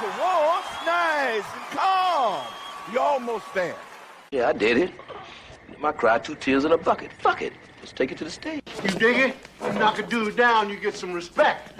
towards, nice and calm. You're almost there. Yeah, I did it. I cried 2 tears in a bucket. Fuck it. Let's take it to the stage. You dig it? You knock a dude down, you get some respect.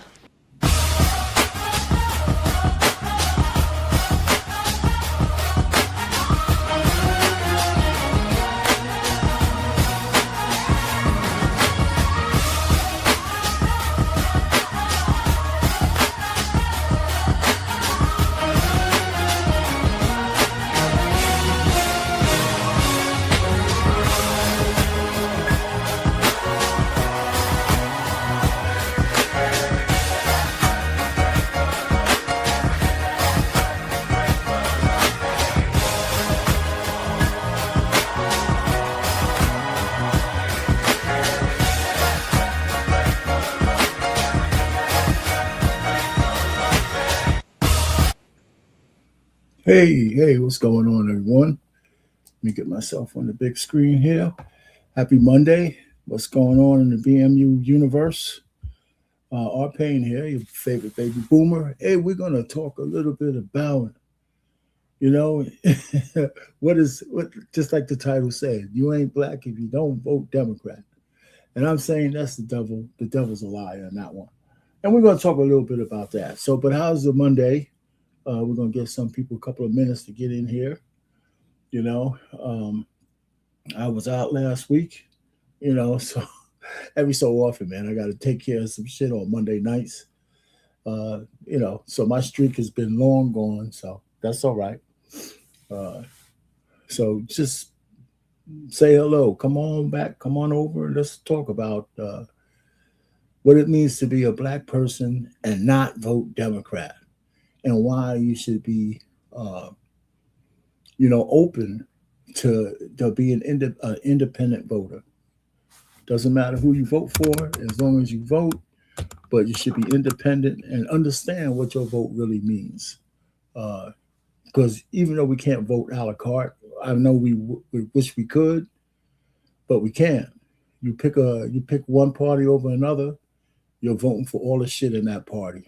Hey, what's going on, everyone? Let me get myself on the big screen here. Happy Monday. What's going on in the BMU universe? R Payne here, your favorite baby boomer. Hey, we're going to talk a little bit about, what just like the title said, you ain't black if you don't vote Democrat. And I'm saying that's the devil. The devil's a liar on that one. And we're going to talk a little bit about that. So, but how's the Monday? We're going to give some people a couple of minutes to get in here. I was out last week, so every so often, man, I got to take care of some shit on Monday nights. So my streak has been long gone, so that's all right. So just say hello. Come on back. Come on over and let's talk about what it means to be a black person and not vote Democrat. And why you should be, open to be an independent voter. Doesn't matter who you vote for, as long as you vote, but you should be independent and understand what your vote really means. Because even though we can't vote a la carte, I know we wish we could, but we can't. You pick one party over another, you're voting for all the shit in that party.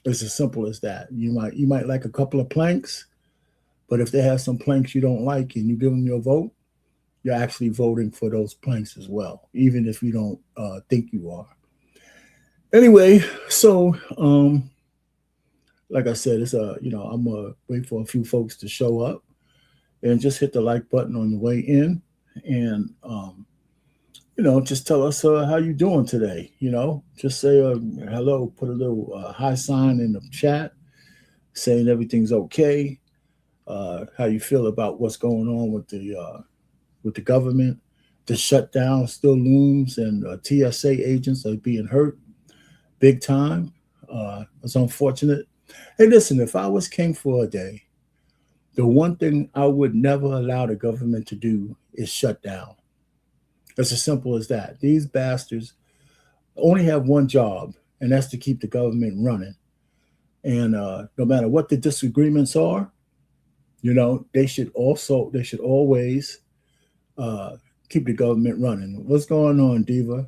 It's as simple as that. You might like a couple of planks, but if they have some planks you don't like and you give them your vote, you're actually voting for those planks as well, even if you don't think you are. Anyway, so like I said, it's I'm gonna wait for a few folks to show up and just hit the like button on the way in, and just tell us how you doing today. Just say hello, put a little hi sign in the chat saying everything's okay, how you feel about what's going on with the government. The shutdown still looms, and TSA agents are being hurt big time. It's unfortunate. Hey, listen, if I was king for a day, the one thing I would never allow the government to do is shut down. It's as simple as that. These bastards only have one job, and that's to keep the government running. And no matter what the disagreements are, they should always keep the government running. What's going on, Diva?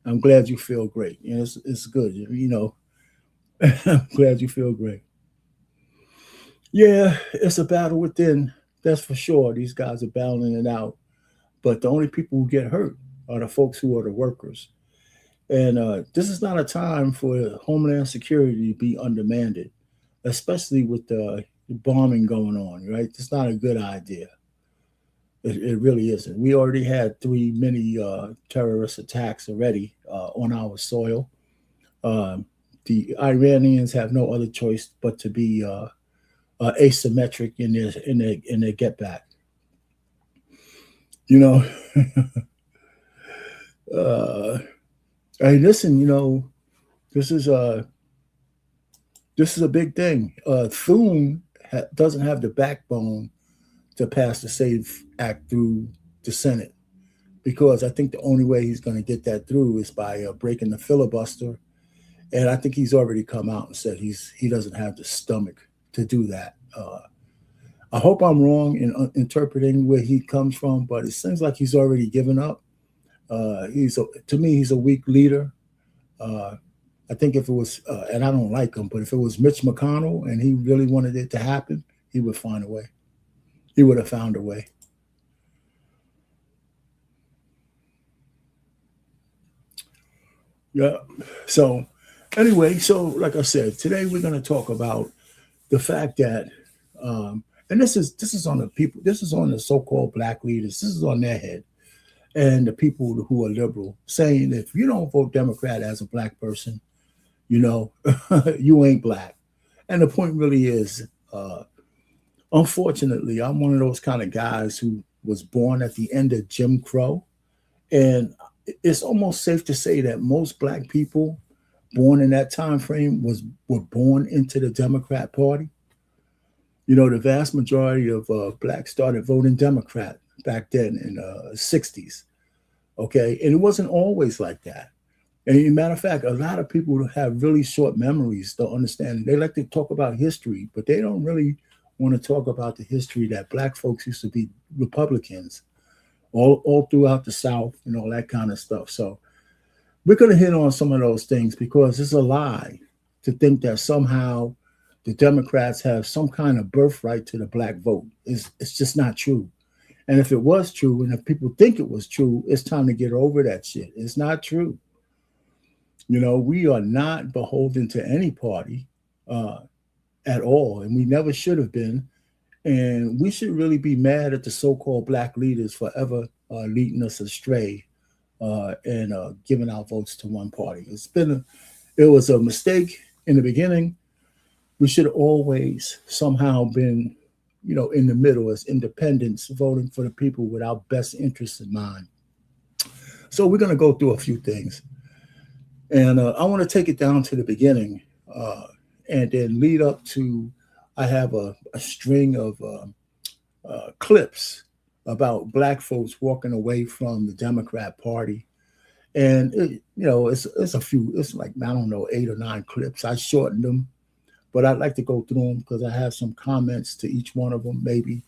I'm glad you feel great. It's good. I'm glad you feel great. Yeah, it's a battle within. That's for sure. These guys are battling it out. But the only people who get hurt are the folks who are the workers. And this is not a time for Homeland Security to be undermanned, especially with the bombing going on, right? It's not a good idea. It really isn't. We already had 3 mini terrorist attacks already on our soil. The Iranians have no other choice but to be asymmetric in their get back. Hey, listen, this is a big thing. Thune doesn't have the backbone to pass the SAFE Act through the Senate, because I think the only way he's going to get that through is by breaking the filibuster. And I think he's already come out and said he doesn't have the stomach to do that. I hope I'm wrong in interpreting where he comes from, but it seems like he's already given up. To me, he's a weak leader. I think if it was, and I don't like him, but if it was Mitch McConnell and he really wanted it to happen, he would find a way. He would have found a way. Yeah. So anyway, so like I said, today we're going to talk about the fact that, and this is on the people, this is on the so-called black leaders, this is on their head, and the people who are liberal saying if you don't vote Democrat as a black person, you know, you ain't black. And the point really is, unfortunately, I'm one of those kind of guys who was born at the end of Jim Crow, and it's almost safe to say that most black people born in that time frame were born into the Democrat Party. You know, the vast majority of blacks started voting Democrat back then in the 60s. Okay. And it wasn't always like that. And as a matter of fact, a lot of people have really short memories to understand. They like to talk about history, but they don't really want to talk about the history that black folks used to be Republicans all throughout the South and all that kind of stuff. So we're going to hit on some of those things because it's a lie to think that somehow the Democrats have some kind of birthright to the black vote. It's just not true. And if it was true, and if people think it was true, it's time to get over that shit. It's not true. You know, we are not beholden to any party at all, and we never should have been. And we should really be mad at the so-called black leaders for ever leading us astray and giving our votes to one party. It was a mistake in the beginning. We should have always somehow been, you know, in the middle as independents, voting for the people with our best interests in mind. So we're going to go through a few things. And I want to take it down to the beginning and then lead up to, I have a string of clips about black folks walking away from the Democrat Party. And, it's a few, it's like, I don't know, 8 or 9 clips. I shortened them, but I'd like to go through them because I have some comments to each one of them, maybe.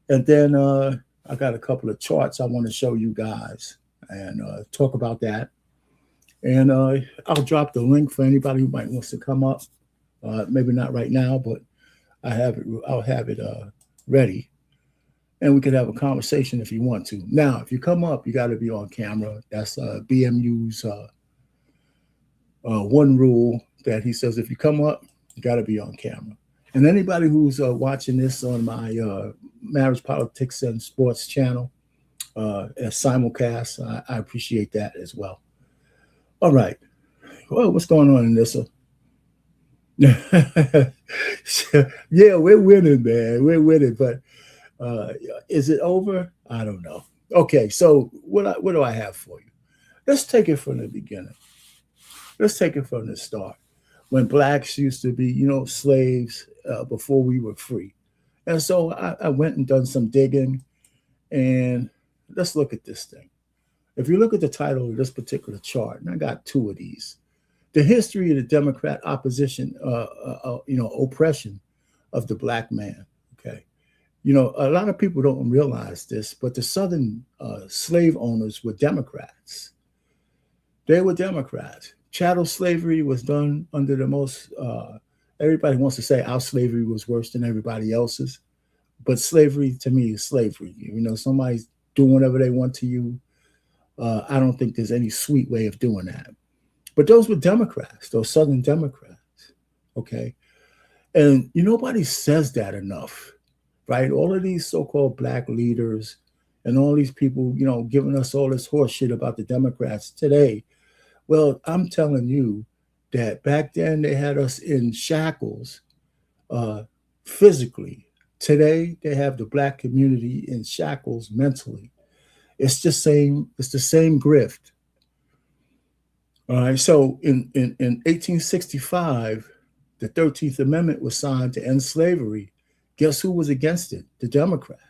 And then I got a couple of charts I want to show you guys and talk about that. And I'll drop the link for anybody who might wants to come up. Maybe not right now, but I'll have it ready. And we could have a conversation if you want to. Now, if you come up, you got to be on camera. That's BMU's one rule that he says if you come up, you got to be on camera. And anybody who's watching this on my Marriage, Politics, and Sports channel as simulcast, I appreciate that as well. All right. Well, what's going on in this? Yeah, we're winning, man. We're winning. But is it over? I don't know. Okay, so what do I have for you? Let's take it from the beginning. Let's take it from the start. When blacks used to be, slaves before we were free. And so I went and done some digging. And let's look at this thing. If you look at the title of this particular chart, and I got 2 of these, the history of the Democrat opposition, oppression of the black man. Okay. A lot of people don't realize this, but the Southern slave owners were Democrats. They were Democrats. Chattel slavery was done under the most, everybody wants to say our slavery was worse than everybody else's, but slavery to me is slavery. Somebody's doing whatever they want to you. I don't think there's any sweet way of doing that. But those were Democrats, those Southern Democrats, okay? And nobody says that enough, right? All of these so-called black leaders and all these people, giving us all this horse shit about the Democrats today. Well, I'm telling you that back then they had us in shackles physically. Today they have the black community in shackles mentally. It's the same grift. All right. So in 1865, the 13th Amendment was signed to end slavery. Guess who was against it? The Democrats.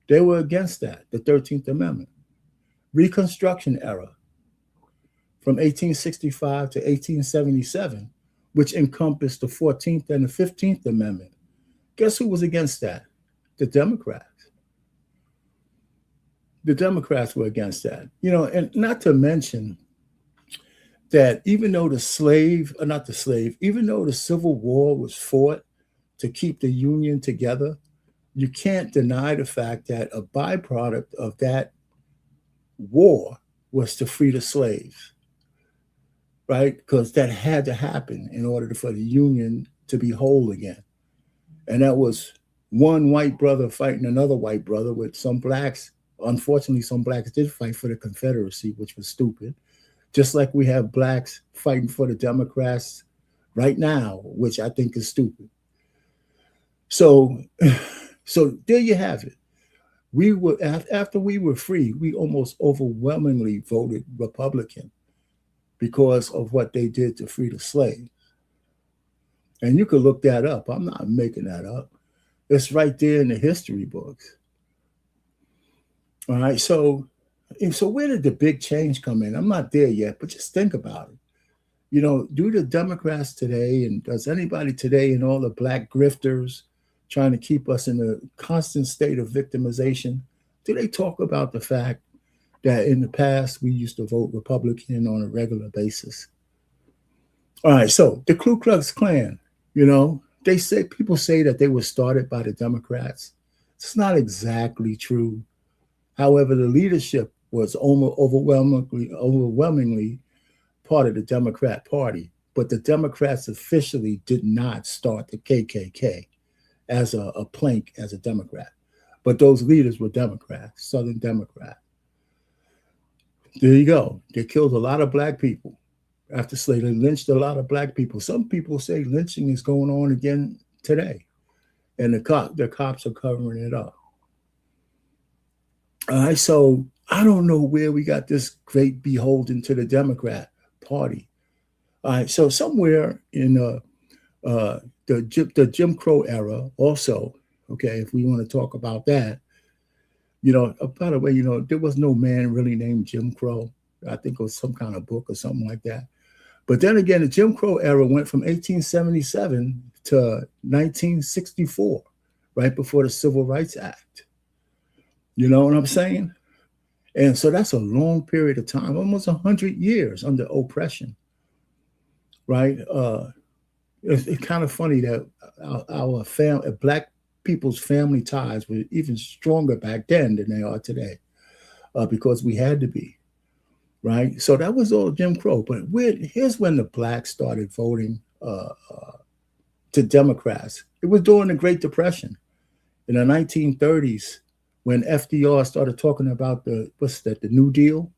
They were against that, the 13th Amendment. Reconstruction era from 1865 to 1877, which encompassed the 14th and the 15th Amendment. Guess who was against that? The Democrats. The Democrats were against that, and not to mention that even though even though the Civil War was fought to keep the Union together, you can't deny the fact that a byproduct of that war was to free the slaves, right? Because that had to happen in order for the Union to be whole again. And that was one white brother fighting another white brother, with some blacks. Unfortunately, some blacks did fight for the Confederacy, which was stupid. Just like we have blacks fighting for the Democrats right now, which I think is stupid. So there you have it. We were, after we were free, we almost overwhelmingly voted Republican because of what they did to free the slaves. And you could look that up. I'm not making that up. It's right there in the history books. All right. So where did the big change come in? I'm not there yet, but just think about it. You know, do the Democrats today, and does anybody today, and all the black grifters trying to keep us in a constant state of victimization, do they talk about the fact that in the past we used to vote Republican on a regular basis? All right. So the Ku Klux Klan, you know, people say that they were started by the Democrats. It's not exactly true. However, the leadership was overwhelmingly part of the Democrat Party, but the Democrats officially did not start the KKK as a plank as a Democrat. But those leaders were Democrats, Southern Democrats. There you go. They killed a lot of black people after slavery. They lynched a lot of black people. Some people say lynching is going on again today, and the cops are covering it up. All right, so I don't know where we got this great beholden to the Democrat Party. All right, so somewhere in the Jim Crow era, also, okay, if we want to talk about that, you know, by the way, you know, there was no man really named Jim Crow. I think it was some kind of book or something like that. But then again, the Jim Crow era went from 1877 to 1964, right before the Civil Rights Act. You know what I'm saying? And so that's a long period of time, almost 100 years under oppression, right? It's kind of funny that our black people's family ties were even stronger back then than they are today, because we had to be, right? So that was all Jim Crow. But here's when the blacks started voting to Democrats. It was during the Great Depression in the 1930s, when FDR started talking about the New Deal,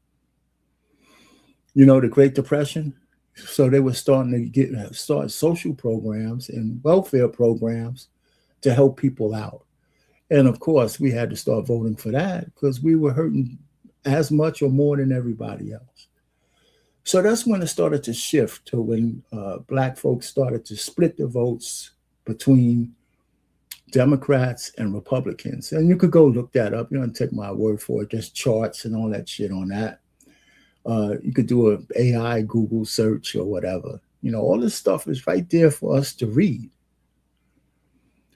you know, the Great Depression. So they were starting to start social programs and welfare programs to help people out. And of course, we had to start voting for that because we were hurting as much or more than everybody else. So that's when it started to shift to when black folks started to split the votes between Democrats and Republicans. And you could go look that up. You don't take my word for it. There's charts and all that shit on that. You could do an AI Google search or whatever. You know, all this stuff is right there for us to read.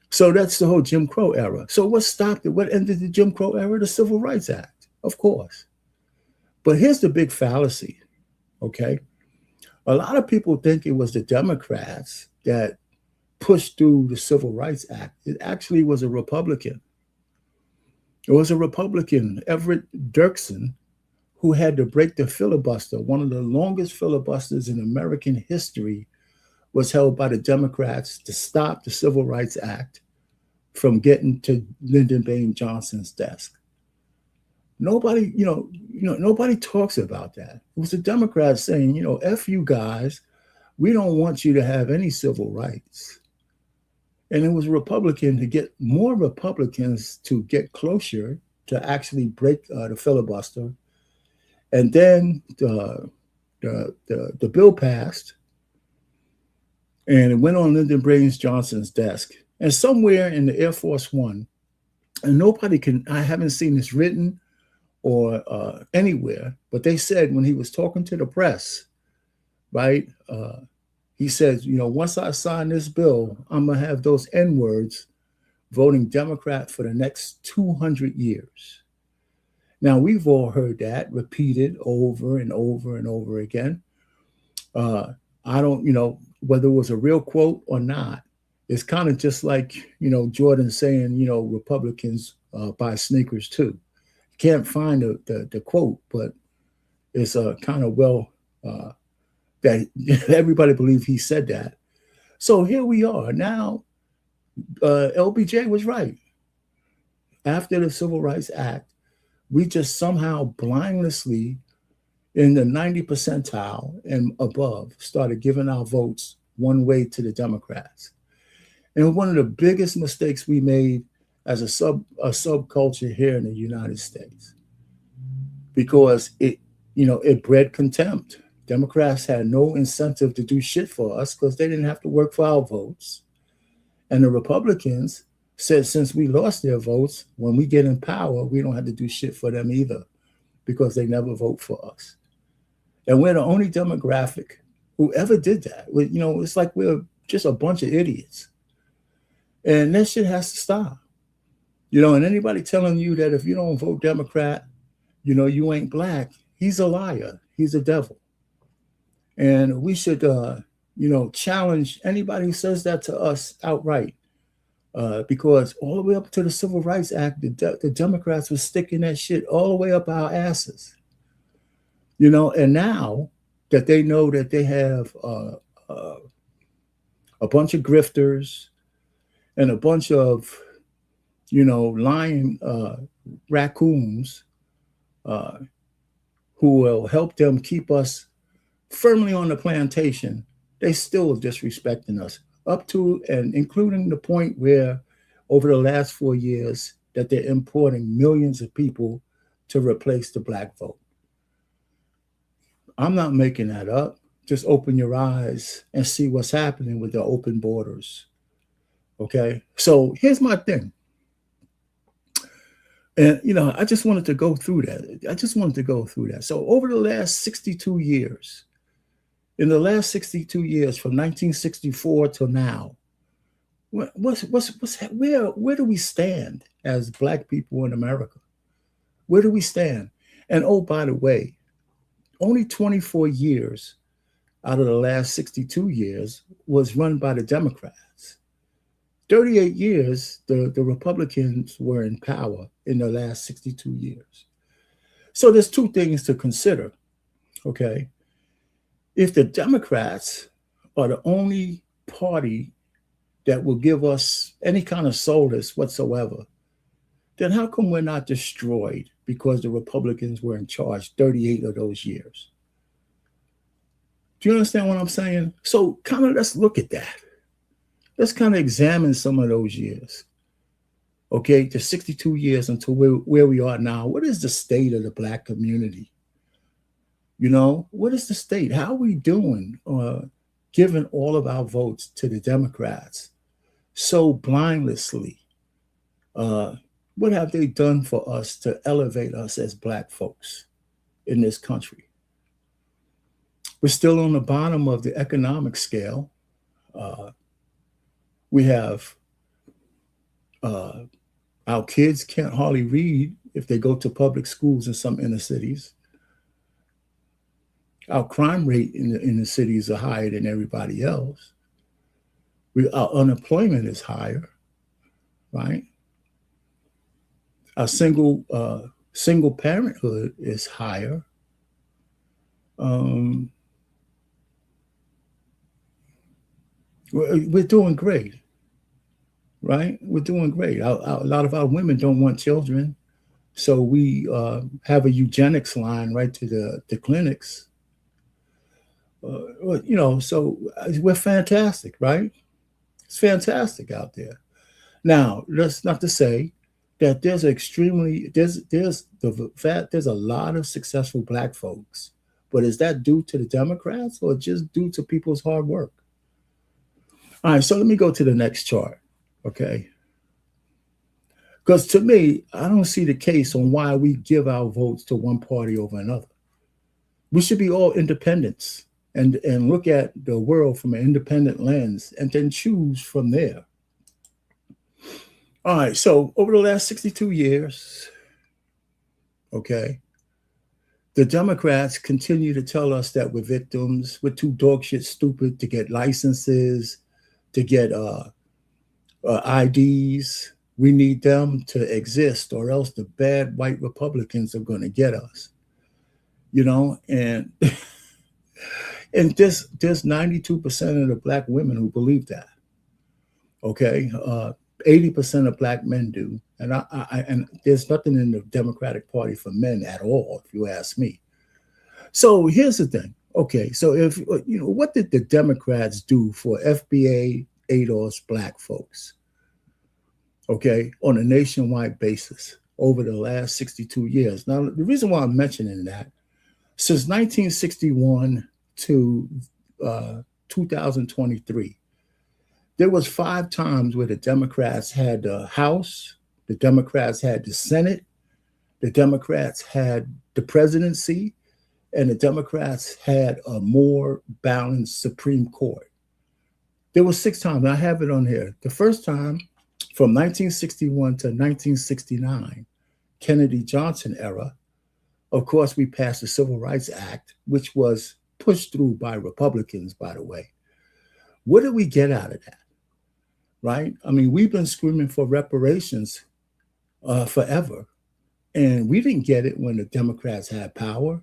So that's the whole Jim Crow era. So what stopped it? What ended the Jim Crow era? The Civil Rights Act, of course. But here's the big fallacy, okay? A lot of people think it was the Democrats that pushed through the Civil Rights Act. It actually was a Republican. It was a Republican, Everett Dirksen, who had to break the filibuster. One of the longest filibusters in American history was held by the Democrats to stop the Civil Rights Act from getting to Lyndon Baines Johnson's desk. Nobody, nobody talks about that. It was the Democrats saying, you know, F you guys, we don't want you to have any civil rights. And it was Republican to get more Republicans to get closer to actually break the filibuster. And then the bill passed, and it went on Lyndon Baines Johnson's desk. And somewhere in the Air Force One, and I haven't seen this written or anywhere, but they said when he was talking to the press, right, he says, you know, once I sign this bill, I'm going to have those N-words voting Democrat for the next 200 years. Now, we've all heard that repeated over and over and over again. I don't, whether it was a real quote or not. It's kind of just like, Jordan saying, Republicans buy sneakers too. Can't find the quote, but it's kind of that everybody believes he said that. So here we are now. LBJ was right. After the Civil Rights Act, we just somehow blindlessly in the 90 percentile and above started giving our votes one way to the Democrats. And one of the biggest mistakes we made as a subculture here in the United States, because it bred contempt. Democrats had no incentive to do shit for us because they didn't have to work for our votes. And the Republicans said since we lost their votes, when we get in power, we don't have to do shit for them either because they never vote for us. And we're the only demographic who ever did that. It's like we're just a bunch of idiots. And that shit has to stop. And anybody telling you that if you don't vote Democrat, you ain't black, he's a liar. He's a devil. And we should, challenge anybody who says that to us outright. Because all the way up to the Civil Rights Act, the Democrats were sticking that shit all the way up our asses. And now that they know that they have a bunch of grifters and a bunch of, lying raccoons who will help them keep us firmly on the plantation, they still disrespecting us up to and including the point where over the last 4 years that they're importing millions of people to replace the black vote. I'm not making that up. Just open your eyes and see what's happening with the open borders. Okay, so here's my thing. And, I just wanted to go through that. So over the last 62 years, in the last 62 years, from 1964 till now, where do we stand as black people in America? Where do we stand? And oh, by the way, only 24 years out of the last 62 years was run by the Democrats. 38 years, the Republicans were in power in the last 62 years. So there's two things to consider, okay? If the Democrats are the only party that will give us any kind of solace whatsoever, then how come we're not destroyed because the Republicans were in charge 38 of those years? Do you understand what I'm saying? So kind of let's look at that. Let's kind of examine some of those years. Okay, the 62 years until where we are now. What is the state of the black community? What is the state? How are we doing giving all of our votes to the Democrats so blindlessly? What have they done for us to elevate us as black folks in this country? We're still on the bottom of the economic scale. We have our kids can't hardly read if they go to public schools in some inner cities. Our crime rate in the cities are higher than everybody else. Our unemployment is higher, right? Our single parenthood is higher. We're doing great, right? We're doing great. A lot of our women don't want children, so we have a eugenics line right to the clinics. So we're fantastic, right? It's fantastic out there. Now, that's not to say that there's a lot of successful black folks, but is that due to the Democrats or just due to people's hard work? All right, so let me go to the next chart, okay? Because to me, I don't see the case on why we give our votes to one party over another. We should be all independents and look at the world from an independent lens and then choose from there. All right, so over the last 62 years, okay, The Democrats continue to tell us that we're victims, we're too dog shit stupid to get licenses, to get IDs. We need them to exist, or else the bad white Republicans are going to get us. You know, and and there's 92% of the black women who believe that. Okay, 80% of black men do, and and there's nothing in the Democratic Party for men at all, if you ask me. So here's the thing. Okay, so if what did the Democrats do for FBA ADOS black folks? Okay, on a nationwide basis over the last 62 years. Now, the reason why I'm mentioning that, since 1961 to 2023, there was 5 times where the Democrats had the House, the Democrats had the Senate, the Democrats had the presidency, and the Democrats had a more balanced Supreme Court. There were 6 times. I have it on here. The first time, from 1961 to 1969, Kennedy Johnson era, of course, we passed the Civil Rights Act, which was pushed through by Republicans, by the way. What did we get out of that? Right? I mean, we've been screaming for reparations forever, and we didn't get it when the Democrats had power.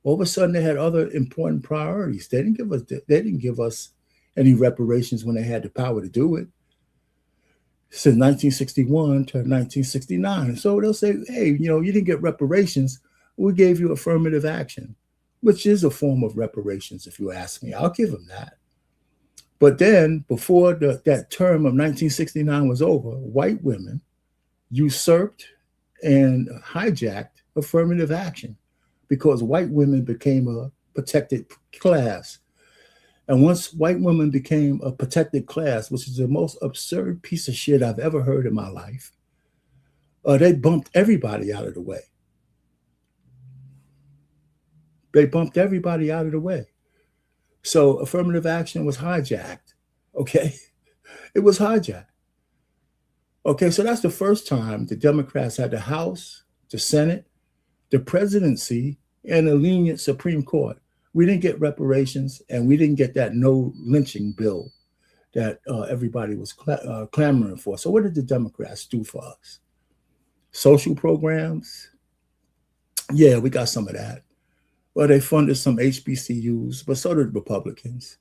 All of a sudden, they had other important priorities. They didn't give us any reparations when they had the power to do it. Since 1961 to 1969. So they'll say, hey, you didn't get reparations. We gave you affirmative action, which is a form of reparations, if you ask me. I'll give them that. But then, before that term of 1969 was over, white women usurped and hijacked affirmative action because white women became a protected class. And once white women became a protected class, which is the most absurd piece of shit I've ever heard in my life, they bumped everybody out of the way. They bumped everybody out of the way. So affirmative action was hijacked, okay? It was hijacked. Okay, so that's the first time the Democrats had the House, the Senate, the presidency, and a lenient Supreme Court. We didn't get reparations, and we didn't get that no lynching bill that everybody was clamoring for. So what did the Democrats do for us? Social programs? Yeah, we got some of that. Well, they funded some HBCUs, but so did Republicans.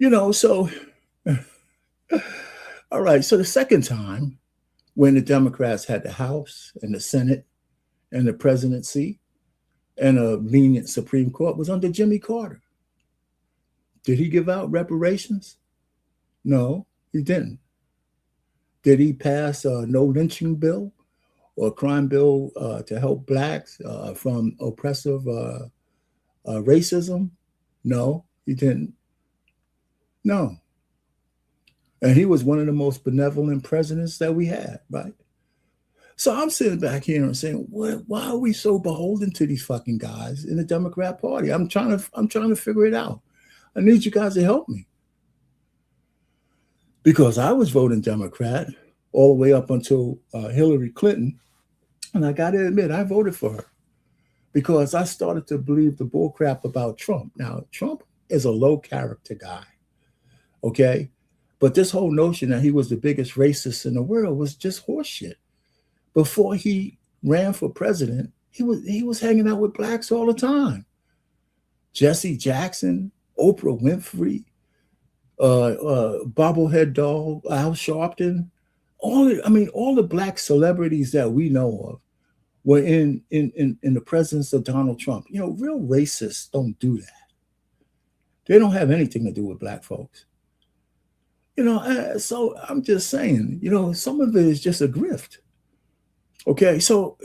So, all right. So the second time when the Democrats had the House and the Senate and the presidency and a lenient Supreme Court was under Jimmy Carter. Did he give out reparations? No, he didn't. Did he pass a no lynching bill or a crime bill to help blacks from oppressive racism? No, he didn't. No. And he was one of the most benevolent presidents that we had, right? So I'm sitting back here and saying, why are we so beholden to these fucking guys in the Democrat Party? I'm trying to figure it out. I need you guys to help me. Because I was voting Democrat all the way up until Hillary Clinton. And I got to admit, I voted for her because I started to believe the bullcrap about Trump. Now, Trump is a low character guy, okay? But this whole notion that he was the biggest racist in the world was just horseshit. Before he ran for president, he was hanging out with blacks all the time. Jesse Jackson, Oprah Winfrey, bobblehead doll, Al Sharpton, all the black celebrities that we know of were in the presence of Donald Trump. Real racists don't do that. They don't have anything to do with black folks. So I'm just saying, some of it is just a grift. Okay, so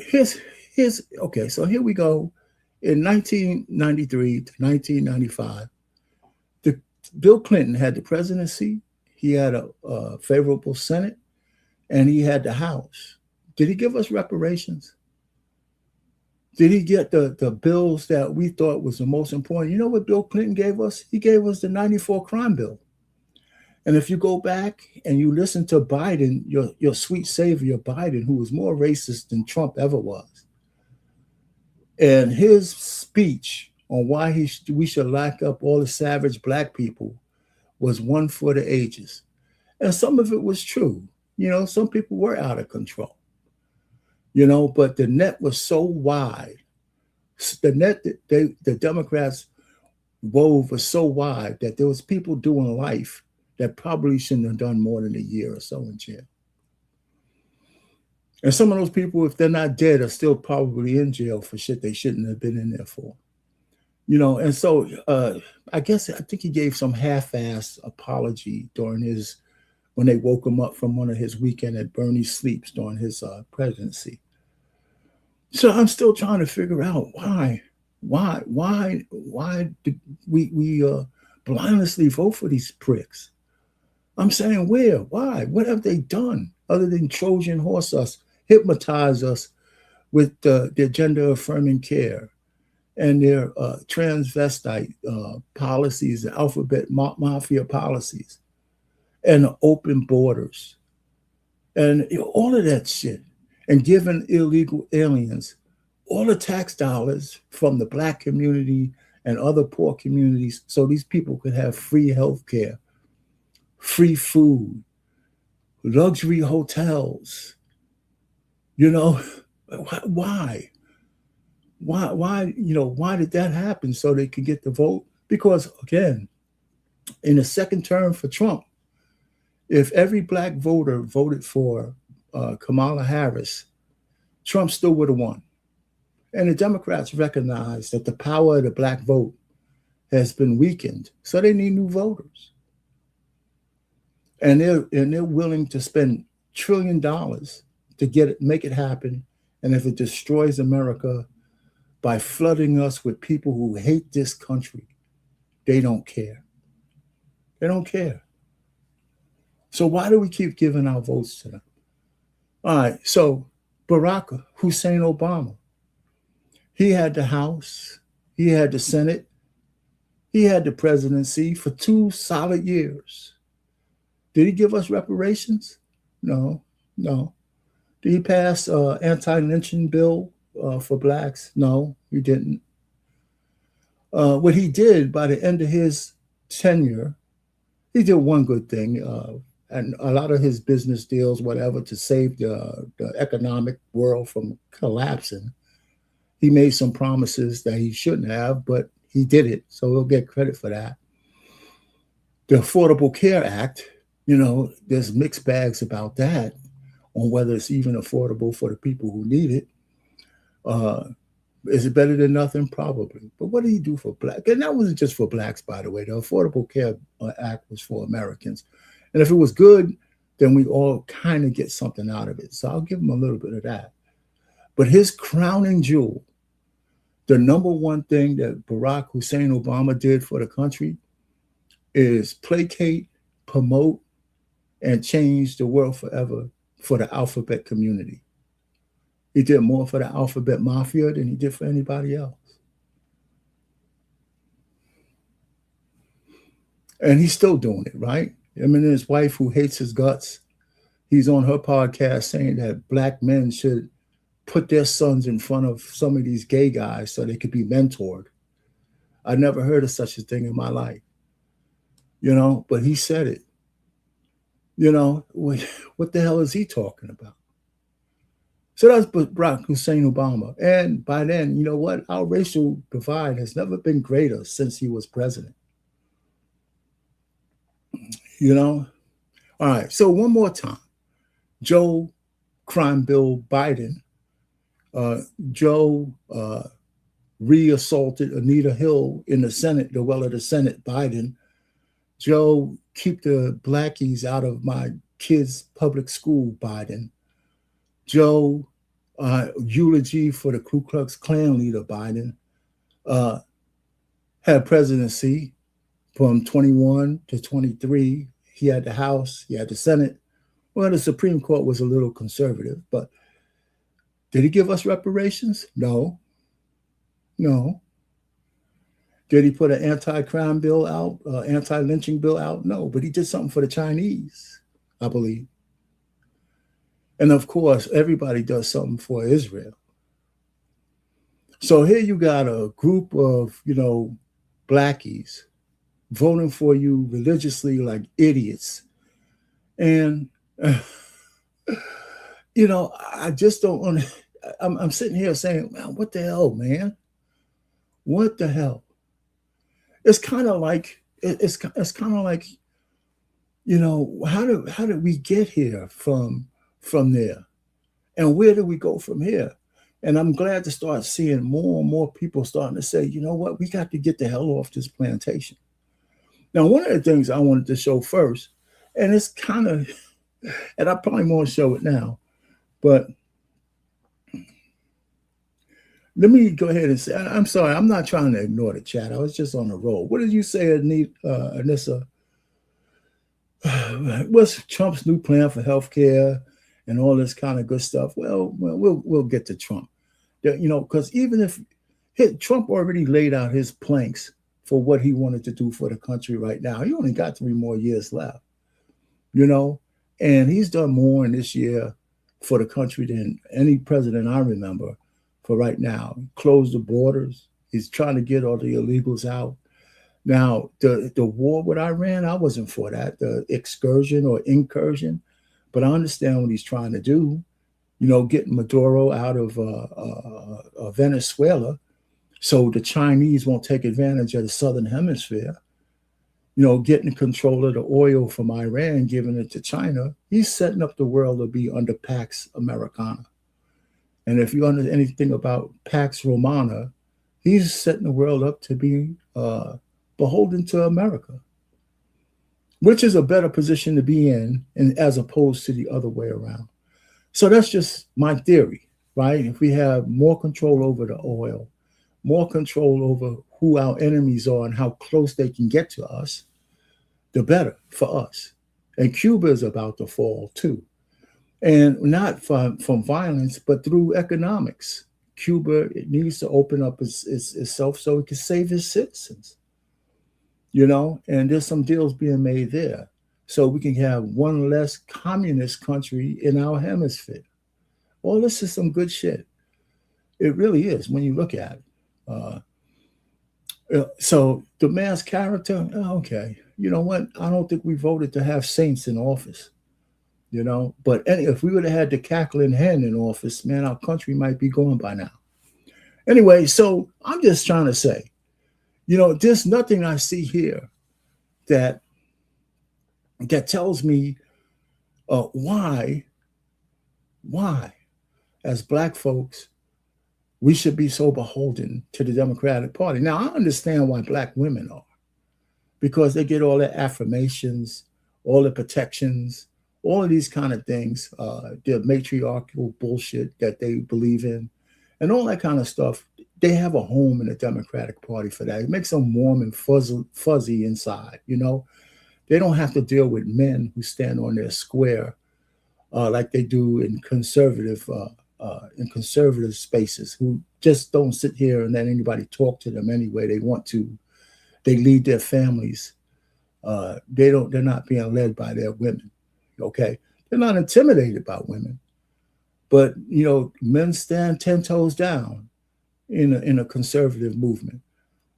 so here we go. In 1993 to 1995, Bill Clinton had the presidency, he had a favorable Senate, and he had the House. Did he give us reparations? Did he get the bills that we thought was the most important? You know what Bill Clinton gave us? He gave us the 94 crime bill. And if you go back and you listen to Biden, your sweet savior Biden, who was more racist than Trump ever was, And his speech on why we should lock up all the savage black people was one for the ages. And some of it was true. Some people were out of control, but the net was so wide. The net that the Democrats wove was so wide that there was people doing life that probably shouldn't have done more than a year or so in jail. And some of those people, if they're not dead, are still probably in jail for shit they shouldn't have been in there for. And so I think he gave some half-ass apology when they woke him up from one of his weekend at Bernie sleeps during his presidency. So I'm still trying to figure out why did we blindlessly vote for these pricks? I'm saying where? Why? What have they done other than Trojan horse us, hypnotize us with their gender affirming care and their transvestite policies, the alphabet mafia policies, and the open borders, and all of that shit, and giving illegal aliens all the tax dollars from the black community and other poor communities so these people could have free health care, free food, luxury hotels. Why? Why did that happen so they could get the vote? Because, again, in the second term for Trump, if every black voter voted for Kamala Harris, Trump still would have won. And the Democrats recognize that the power of the black vote has been weakened, so they need new voters. And they're willing to spend $1 trillion to make it happen. And if it destroys America by flooding us with people who hate this country, they don't care. They don't care. So why do we keep giving our votes to them? All right, so Barack Hussein Obama, he had the House, he had the Senate, he had the presidency for 2 solid years. Did he give us reparations? No. Did he pass anti-lynching bill for blacks? No, he didn't. What he did by the end of his tenure, he did one good thing, and a lot of his business deals, whatever, to save the economic world from collapsing. He made some promises that he shouldn't have, but he did it, so he'll get credit for that. The Affordable Care Act, there's mixed bags about that, on whether it's even affordable for the people who need it. Is it better than nothing? Probably. But what did he do for blacks? And that wasn't just for blacks, by the way. The Affordable Care Act was for Americans. And if it was good, then we all kind of get something out of it. So I'll give him a little bit of that. But his crowning jewel, the number one thing that Barack Hussein Obama did for the country is placate, promote, and change the world forever for the alphabet community. He did more for the alphabet mafia than he did for anybody else. And he's still doing it, right? His wife, who hates his guts, he's on her podcast saying that black men should put their sons in front of some of these gay guys so they could be mentored. I never heard of such a thing in my life, but he said it. What the hell is he talking about? So that's Barack Hussein Obama. And by then, our racial divide has never been greater since he was president. All right, so one more time. Joe Crime Bill Biden. Joe re-assaulted Anita Hill in the Senate, the well of the Senate, Biden. Joe, keep the blackies out of my kids' public school, Biden. Joe, eulogy for the Ku Klux Klan leader, Biden. Had presidency from 21 to 23. He had the House, he had the Senate. Well, the Supreme Court was a little conservative, but did he give us reparations? No. Did he put an anti-crime bill out, anti-lynching bill out? No, but he did something for the Chinese, I believe. And of course, everybody does something for Israel. So here you got a group of, blackies voting for you religiously like idiots. And, I just don't want to. I'm sitting here saying, man, what the hell, man? What the hell? It's kind of like, it's kind of like, how did we get here from there? And where do we go from here? And I'm glad to start seeing more and more people starting to say, you know what, we got to get the hell off this plantation. Now, one of the things I wanted to show first, and it's kind of, and I probably won't show it now, but let me go ahead and say, I'm sorry, I'm not trying to ignore the chat. I was just on the roll. What did you say, Anissa? What's Trump's new plan for healthcare and all this kind of good stuff? Well, we'll get to Trump. Because even if Trump already laid out his planks for what he wanted to do for the country right now, he only got 3 more years left, and he's done more in this year for the country than any president I remember for right now. He closed the borders. He's trying to get all the illegals out. Now, the war with Iran, I wasn't for that, the excursion or incursion, but I understand what he's trying to do, getting Maduro out of Venezuela so the Chinese won't take advantage of the Southern Hemisphere, getting control of the oil from Iran, giving it to China. He's setting up the world to be under Pax Americana. And if you understand anything about Pax Romana, he's setting the world up to be beholden to America, which is a better position to be in, and as opposed to the other way around. So that's just my theory, right? If we have more control over the oil, more control over who our enemies are and how close they can get to us, the better for us. And Cuba is about to fall too. And not from violence, but through economics. Cuba, it needs to open up itself so it can save its citizens. And there's some deals being made there. So we can have one less communist country in our hemisphere. All this is some good shit. It really is when you look at it. So the man's character, okay. You know what? I don't think we voted to have saints in office. But if we would have had the cackling hen in office, man, our country might be going by now. Anyway, so I'm just trying to say, there's nothing I see here that tells me why, as Black folks, we should be so beholden to the Democratic Party. Now, I understand why Black women are, because they get all the affirmations, all the protections, all of these kind of things, the matriarchal bullshit that they believe in, and all that kind of stuff. They have a home in the Democratic Party for that. It makes them warm and fuzzy inside, They don't have to deal with men who stand on their square like they do in conservative spaces, who just don't sit here and let anybody talk to them any way they want to. They lead their families. They're not being led by their women. Okay, they're not intimidated by women, but men stand 10 toes down in a conservative movement,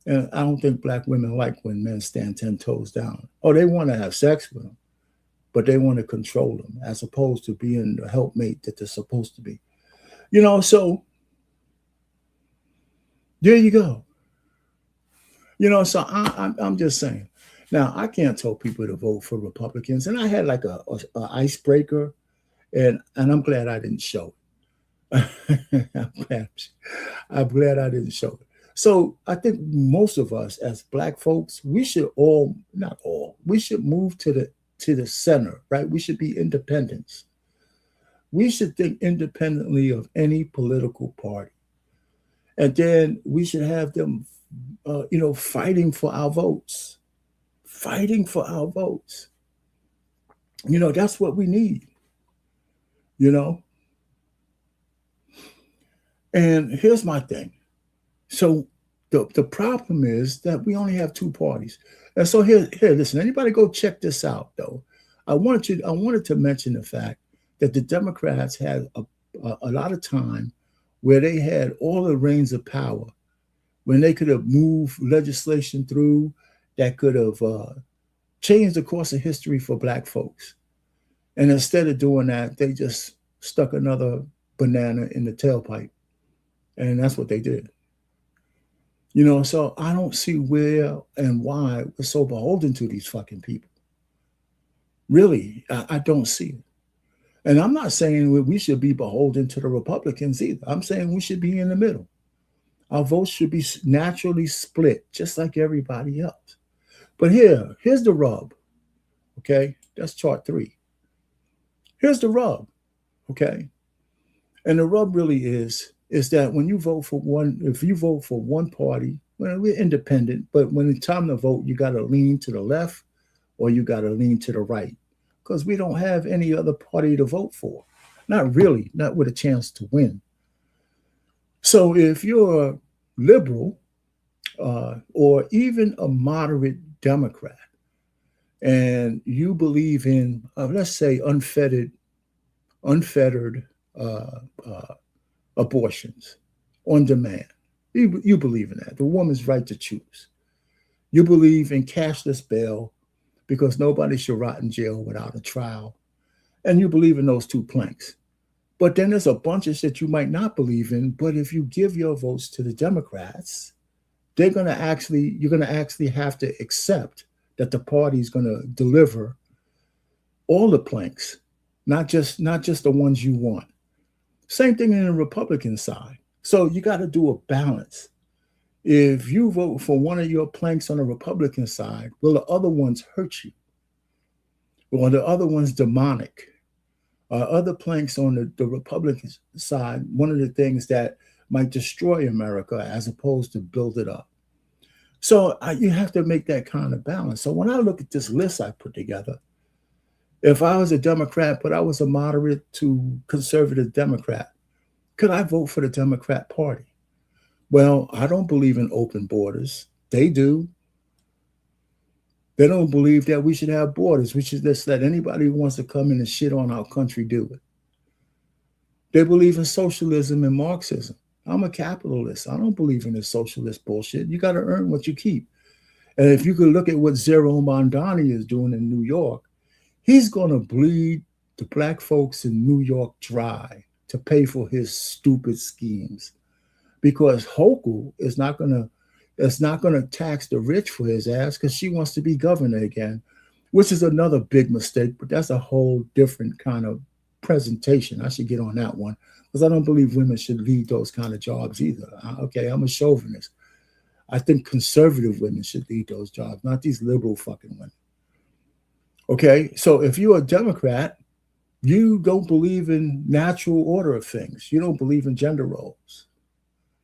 and I don't think Black women like when men stand 10 toes down. Oh, they want to have sex with them, but they want to control them as opposed to being the helpmate that they're supposed to be. So there you go. So I'm just saying. Now, I can't tell people to vote for Republicans, and I had like a icebreaker, and I'm glad I didn't show it. I'm glad I didn't show it. So I think most of us as Black folks, we should we should move to the center, right? We should be independents. We should think independently of any political party, and then we should have them, fighting for our votes. Fighting for our votes. That's what we need. And here's my thing. So the problem is that we only have 2 parties. And so here, listen, anybody go check this out, though. I wanted to mention the fact that the Democrats had a lot of time where they had all the reins of power, when they could have moved legislation through that could have changed the course of history for black folks. And instead of doing that, they just stuck another banana in the tailpipe. And that's what they did. So I don't see where and why we're so beholden to these fucking people. Really, I don't see it. And I'm not saying we should be beholden to the Republicans either. I'm saying we should be in the middle. Our votes should be naturally split, just like everybody else. But here's the rub, okay? That's chart 3. Here's the rub, okay? And the rub really is that when you vote for one, if you vote for one party, well, we're independent, but when it's time to vote, you got to lean to the left or you got to lean to the right, because we don't have any other party to vote for. Not really, not with a chance to win. So if you're a liberal or even a moderate Democrat, and you believe in, let's say, unfettered abortions on demand, you believe in that, the woman's right to choose. You believe in cashless bail because nobody should rot in jail without a trial, and you believe in those two planks. But then there's a bunch of shit you might not believe in. But if you give your votes to the Democrats, you're going to actually have to accept that the party's going to deliver all the planks, not just the ones you want. Same thing in the Republican side. So you got to do a balance. If you vote for one of your planks on the Republican side, will the other ones hurt you? Or the other one's demonic? Other planks on the Republican side, one of the things that might destroy America as opposed to build it up. So you have to make that kind of balance. So when I look at this list I put together, if I was a Democrat, but I was a moderate to conservative Democrat, could I vote for the Democrat Party? Well, I don't believe in open borders. They do. They don't believe that we should have borders. We should just let anybody who wants to come in and shit on our country do it. They believe in socialism and Marxism. I'm a capitalist. I don't believe in this socialist bullshit. You got to earn what you keep. And if you could look at what Zero Mondani is doing in New York, he's going to bleed the black folks in New York dry to pay for his stupid schemes. Because Hochul is not going to tax the rich for his ass because she wants to be governor again, which is another big mistake, but that's a whole different kind of presentation. I should get on that one because I don't believe women should lead those kind of jobs either. Okay, I'm a chauvinist. I think conservative women should lead those jobs, not these liberal fucking women. Okay, so if you're a Democrat, you don't believe in natural order of things. You don't believe in gender roles.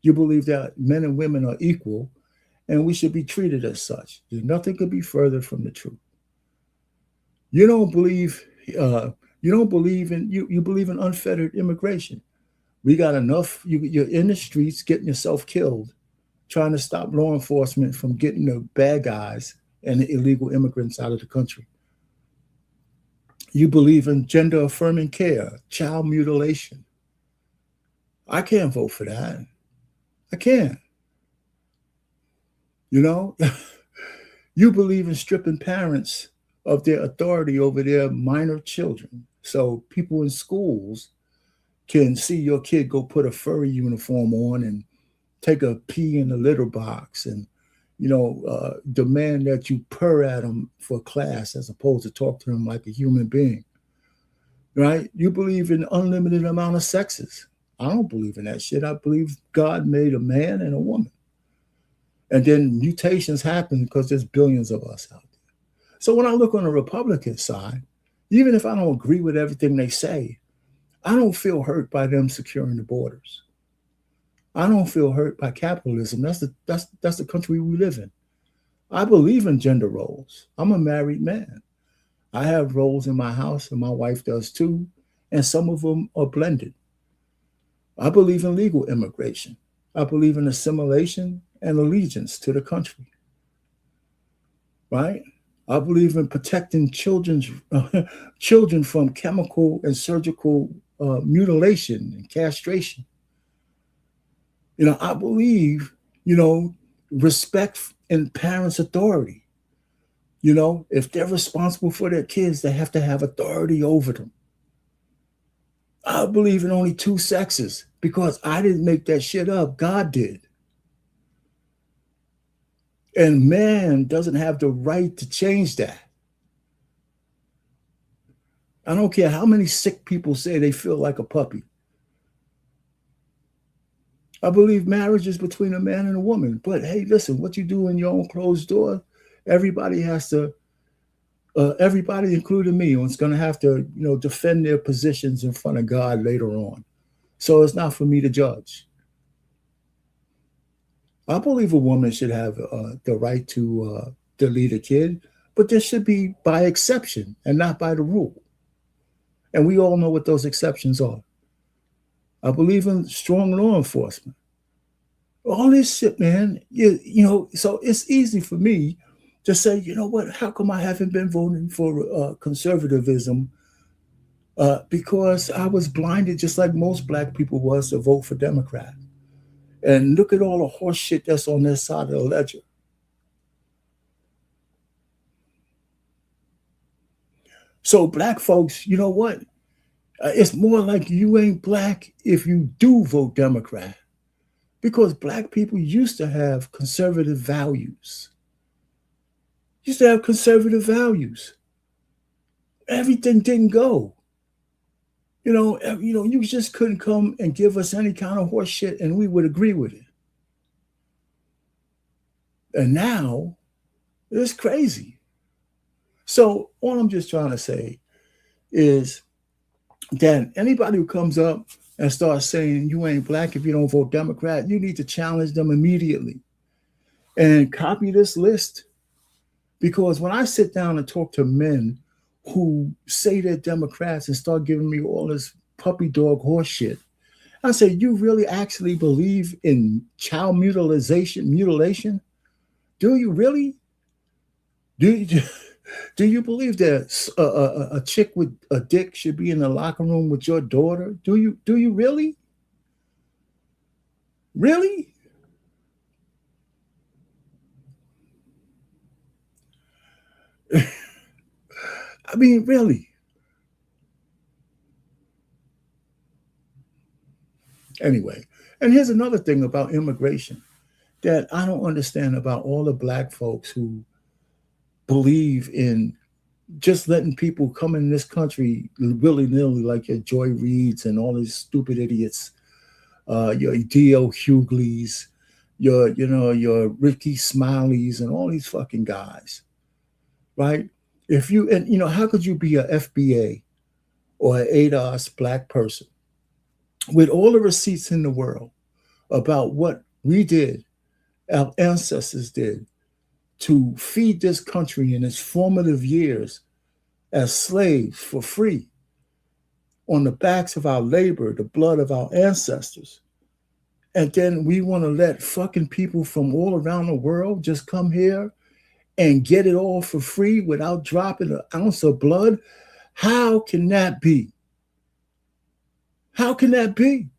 You believe that men and women are equal and we should be treated as such. Nothing could be further from the truth. You don't believe you believe in unfettered immigration. We got enough. You're in the streets getting yourself killed, trying to stop law enforcement from getting the bad guys and the illegal immigrants out of the country. You believe in gender affirming care, child mutilation. I can't vote for that. I can't. You believe in stripping parents of their authority over their minor children. So people in schools can see your kid go put a furry uniform on and take a pee in the litter box and, demand that you purr at them for class as opposed to talk to them like a human being, right? You believe in unlimited amount of sexes. I don't believe in that shit. I believe God made a man and a woman. And then mutations happen because there's billions of us out there. So when I look on the Republican side, even if I don't agree with everything they say, I don't feel hurt by them securing the borders. I don't feel hurt by capitalism. That's the country we live in. I believe in gender roles. I'm a married man. I have roles in my house, and my wife does too, and some of them are blended. I believe in legal immigration. I believe in assimilation and allegiance to the country, right? I believe in protecting children from chemical and surgical mutilation and castration. I believe, respect in parents' authority. If they're responsible for their kids, they have to have authority over them. I believe in only two sexes because I didn't make that shit up. God did. And man doesn't have the right to change that. I don't care how many sick people say they feel like a puppy. I believe marriage is between a man and a woman. But hey, listen, what you do in your own closed door, everybody has to, everybody, including me, is going to have to, defend their positions in front of God later on. So it's not for me to judge. I believe a woman should have the right to lead a kid, but this should be by exception and not by the rule. And we all know what those exceptions are. I believe in strong law enforcement. All this shit, man. So it's easy for me to say, you know what? How come I haven't been voting for conservatism? Because I was blinded, just like most black people was, to vote for Democrat. And look at all the horse shit that's on this side of the ledger. So black folks, you know what? It's more like you ain't black if you do vote Democrat. Because black people used to have conservative values. Everything didn't go. You just couldn't come and give us any kind of horse shit and we would agree with it. And now it's crazy. So all I'm just trying to say is that anybody who comes up and starts saying you ain't black if you don't vote Democrat, you need to challenge them immediately and copy this list. Because when I sit down and talk to men who say they're Democrats and start giving me all this puppy dog horse shit, I say, you really actually believe in child mutilation? Do you really? Do you believe that a chick with a dick should be in the locker room with your daughter? Do you really? Really? I mean, really? Anyway, and here's another thing about immigration that I don't understand about all the black folks who believe in just letting people come in this country willy-nilly, like your Joy Reids and all these stupid idiots, your D.L. Hugleys, your Ricky Smileys and all these fucking guys, right? How could you be a FBA or an ADOS black person with all the receipts in the world about what we did, our ancestors did, to feed this country in its formative years as slaves for free on the backs of our labor, the blood of our ancestors. And then we want to let fucking people from all around the world just come here and get it all for free without dropping an ounce of blood? How can that be? How can that be?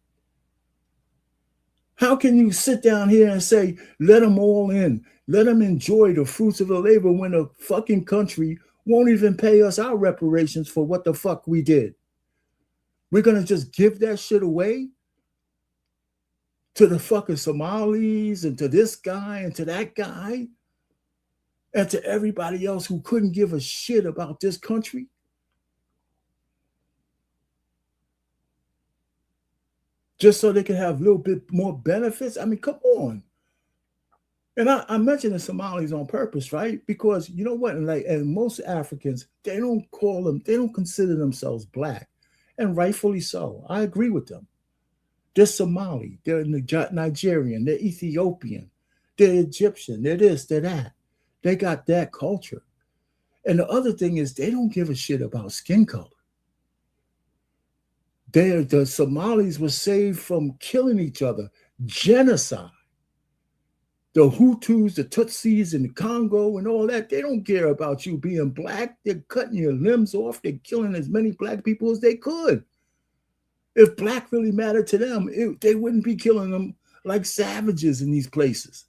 How can you sit down here and say, let them all in, let them enjoy the fruits of the labor when the fucking country won't even pay us our reparations for what the fuck we did? We're going to just give that shit away to the fucking Somalis and to this guy and to that guy and to everybody else who couldn't give a shit about this country? Just so they can have a little bit more benefits? I mean, come on. And I mention the Somalis on purpose, right? Because you know what? And most Africans, they don't consider themselves black. And rightfully so. I agree with them. They're Somali, they're Nigerian, they're Ethiopian, they're Egyptian, they're this, they're that. They got that culture. And the other thing is they don't give a shit about skin color. The Somalis were saved from killing each other, genocide. The Hutus, the Tutsis in the Congo and all that, they don't care about you being black. They're cutting your limbs off. They're killing as many black people as they could. If black really mattered to them, they wouldn't be killing them like savages in these places.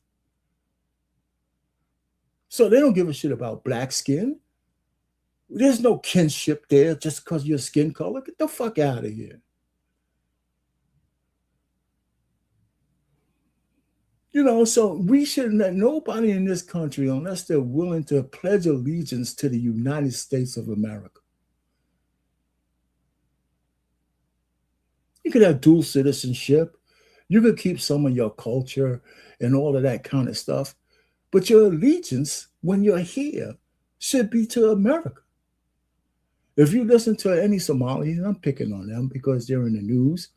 So they don't give a shit about black skin. There's no kinship there just because of your skin color. Get the fuck out of here. You know, so we shouldn't let nobody in this country, unless they're willing to pledge allegiance to the United States of America. You could have dual citizenship. You could keep some of your culture and all of that kind of stuff. But your allegiance, when you're here, should be to America. If you listen to any Somalis, and I'm picking on them because they're in the news,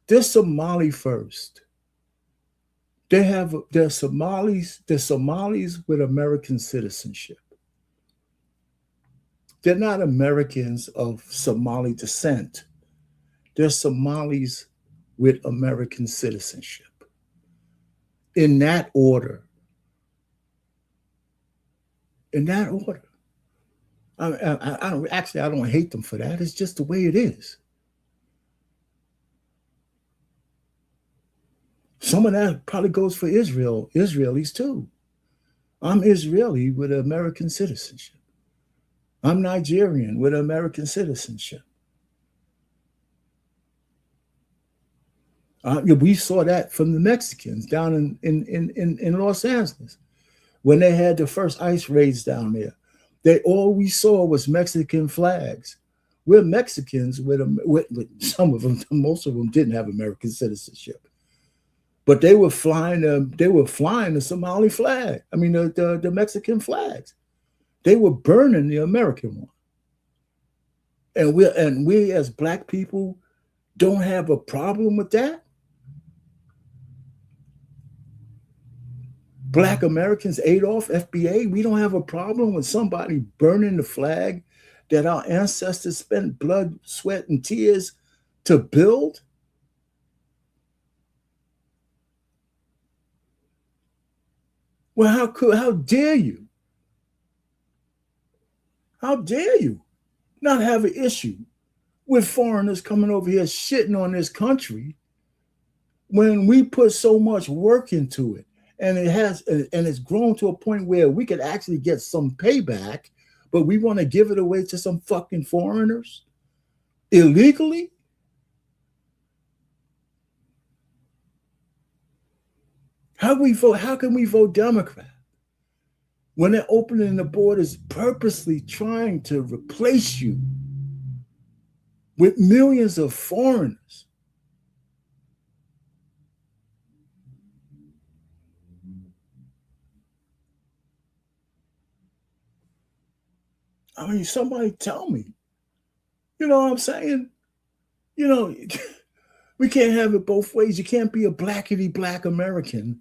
they're Somali first. They're Somalis with American citizenship. They're not Americans of Somali descent. They're Somalis with American citizenship. In that order. In that order. I don't hate them for that. It's just the way it is. Some of that probably goes for Israelis too. I'm Israeli with American citizenship. I'm Nigerian with American citizenship. We saw that from the Mexicans down in Los Angeles when they had the first ICE raids down there. All we saw was Mexican flags. We're Mexicans with some of them. Most of them didn't have American citizenship, but they were flying the Somali flag. I mean the Mexican flags. They were burning the American one, and we as black people don't have a problem with that. Black Americans, Adolf, FBA, we don't have a problem with somebody burning the flag that our ancestors spent blood, sweat, and tears to build. Well, how dare you? How dare you not have an issue with foreigners coming over here shitting on this country when we put so much work into it? And it's grown to a point where we could actually get some payback, but we want to give it away to some fucking foreigners illegally. How can we vote Democrat when they're opening the borders, purposely trying to replace you with millions of foreigners? I mean, somebody tell me. You know what I'm saying? You know, we can't have it both ways. You can't be a blackity black American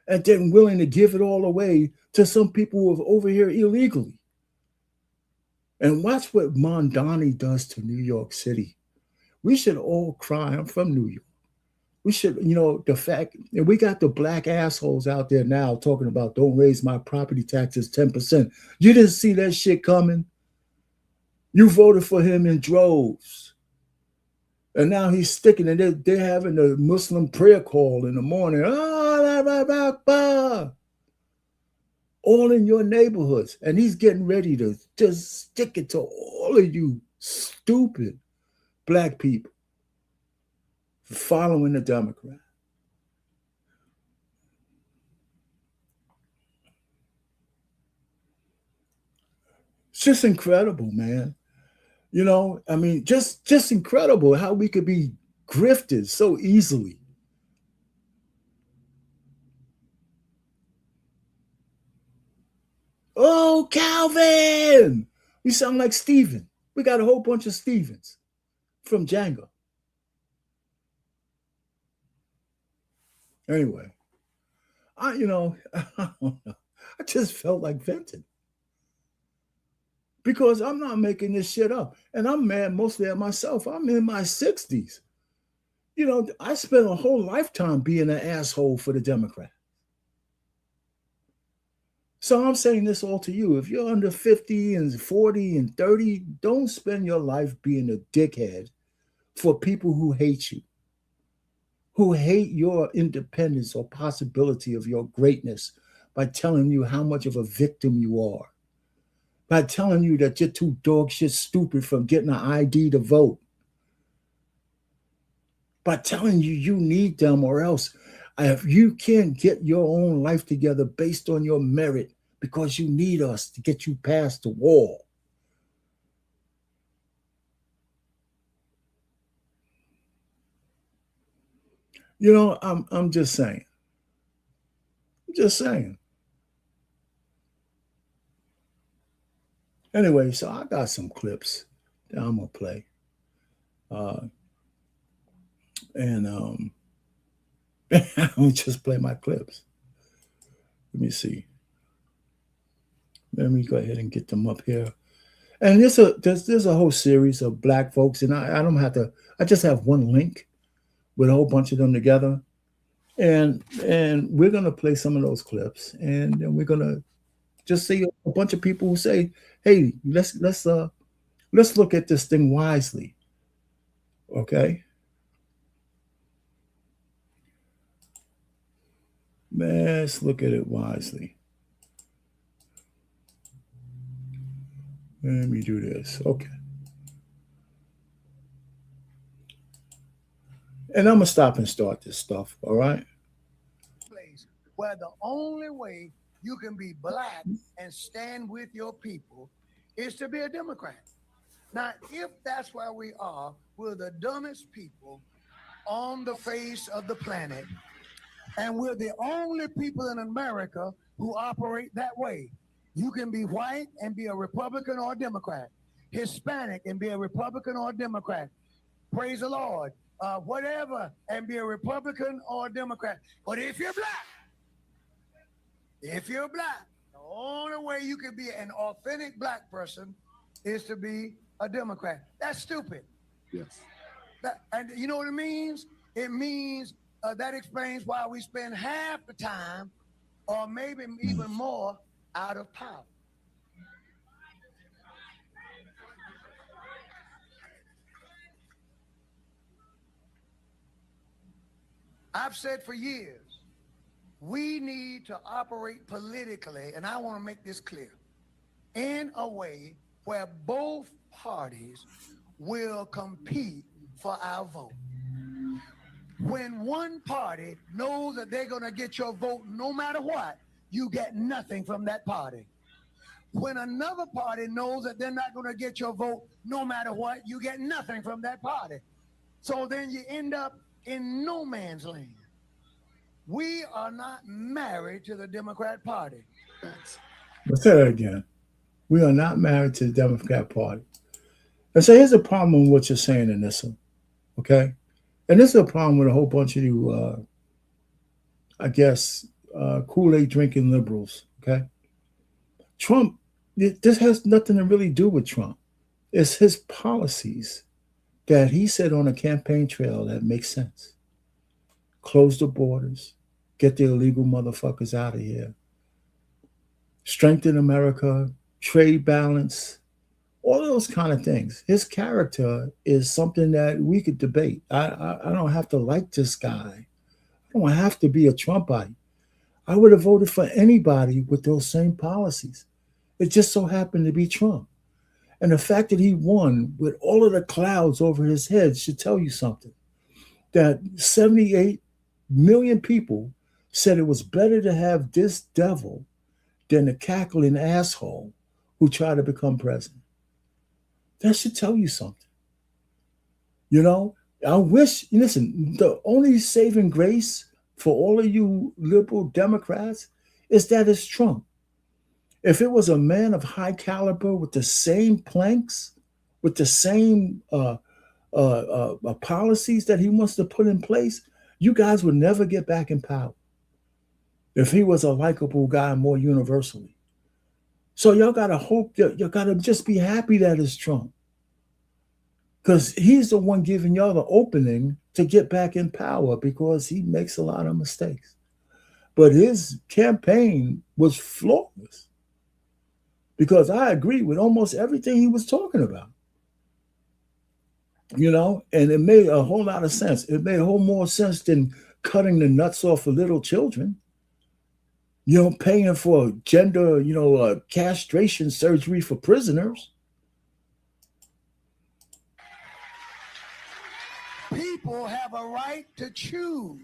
and then willing to give it all away to some people who are over here illegally. And watch what Mondani does to New York City. We should all cry. I'm from New York. We should, the fact that we got the black assholes out there now talking about don't raise my property taxes 10%. You didn't see that shit coming. You voted for him in droves. And now he's sticking and they're having a Muslim prayer call in the morning. All in your neighborhoods. And he's getting ready to just stick it to all of you stupid black people following the Democrat. It's just incredible, man. I mean, just incredible how we could be grifted so easily. Oh, Calvin! We sound like Steven. We got a whole bunch of Stevens from Django. Anyway, I just felt like venting. Because I'm not making this shit up. And I'm mad mostly at myself. I'm in my 60s. I spent a whole lifetime being an asshole for the Democrat. So I'm saying this all to you. If you're under 50 and 40 and 30, don't spend your life being a dickhead for people who hate you. who hate your independence or possibility of your greatness by telling you how much of a victim you are, by telling you that you're too dog shit stupid for getting an ID to vote, by telling you you need them or else if you can't get your own life together based on your merit because you need us to get you past the wall. You know, I'm just saying. I'm just saying. Anyway, so I got some clips that I'm gonna play. Uh and I'm just play my clips. Let me see. Let me go ahead and get them up here. And there's a whole series of black folks, and I don't have to. I just have one link with a whole bunch of them together, and we're gonna play some of those clips, and then we're gonna just see a bunch of people who say, "Hey, let's look at this thing wisely." Okay, let's look at it wisely. Let me do this. Okay. And I'm going to stop and start this stuff. All right. Place where the only way you can be black and stand with your people is to be a Democrat. Now, if that's where we are, we're the dumbest people on the face of the planet. And we're the only people in America who operate that way. You can be white and be a Republican or a Democrat, Hispanic and be a Republican or a Democrat. Praise the Lord. Whatever, and be a Republican or a Democrat. But if you're black, the only way you can be an authentic black person is to be a Democrat. That's stupid. Yes. And you know what it means? It means that explains why we spend half the time, or maybe even more, out of power. I've said for years, we need to operate politically, and I want to make this clear, in a way where both parties will compete for our vote. When one party knows that they're going to get your vote no matter what, you get nothing from that party. When another party knows that they're not going to get your vote no matter what, you get nothing from that party. So then you end up in no man's land. We are not married to the Democrat Party. Let's say that again. We are not married to the Democrat Party. And so here's the problem with what you're saying in this one. Okay? And this is a problem with a whole bunch of you, I guess, Kool-Aid drinking liberals. Okay? Trump, this has nothing to really do with Trump. It's his policies that he said on a campaign trail that makes sense. Close the borders, get the illegal motherfuckers out of here, strengthen America, trade balance, all those kind of things. His character is something that we could debate. I don't have to like this guy. I don't have to be a Trumpite. I would have voted for anybody with those same policies. It just so happened to be Trump. And the fact that he won with all of the clouds over his head should tell you something. That 78 million people said it was better to have this devil than the cackling asshole who tried to become president. That should tell you something. You know, I wish, listen, the only saving grace for all of you liberal Democrats is that it's Trump. If it was a man of high caliber with the same planks, with the same policies that he wants to put in place, you guys would never get back in power if he was a likable guy more universally. So y'all got to hope, you got to just be happy that it's Trump. Because he's the one giving y'all the opening to get back in power because he makes a lot of mistakes. But his campaign was flawless because I agree with almost everything he was talking about. you know, and it made a whole lot of sense. It made a whole more sense than cutting the nuts off of little children, you know, paying for gender, castration surgery for prisoners. People have a right to choose.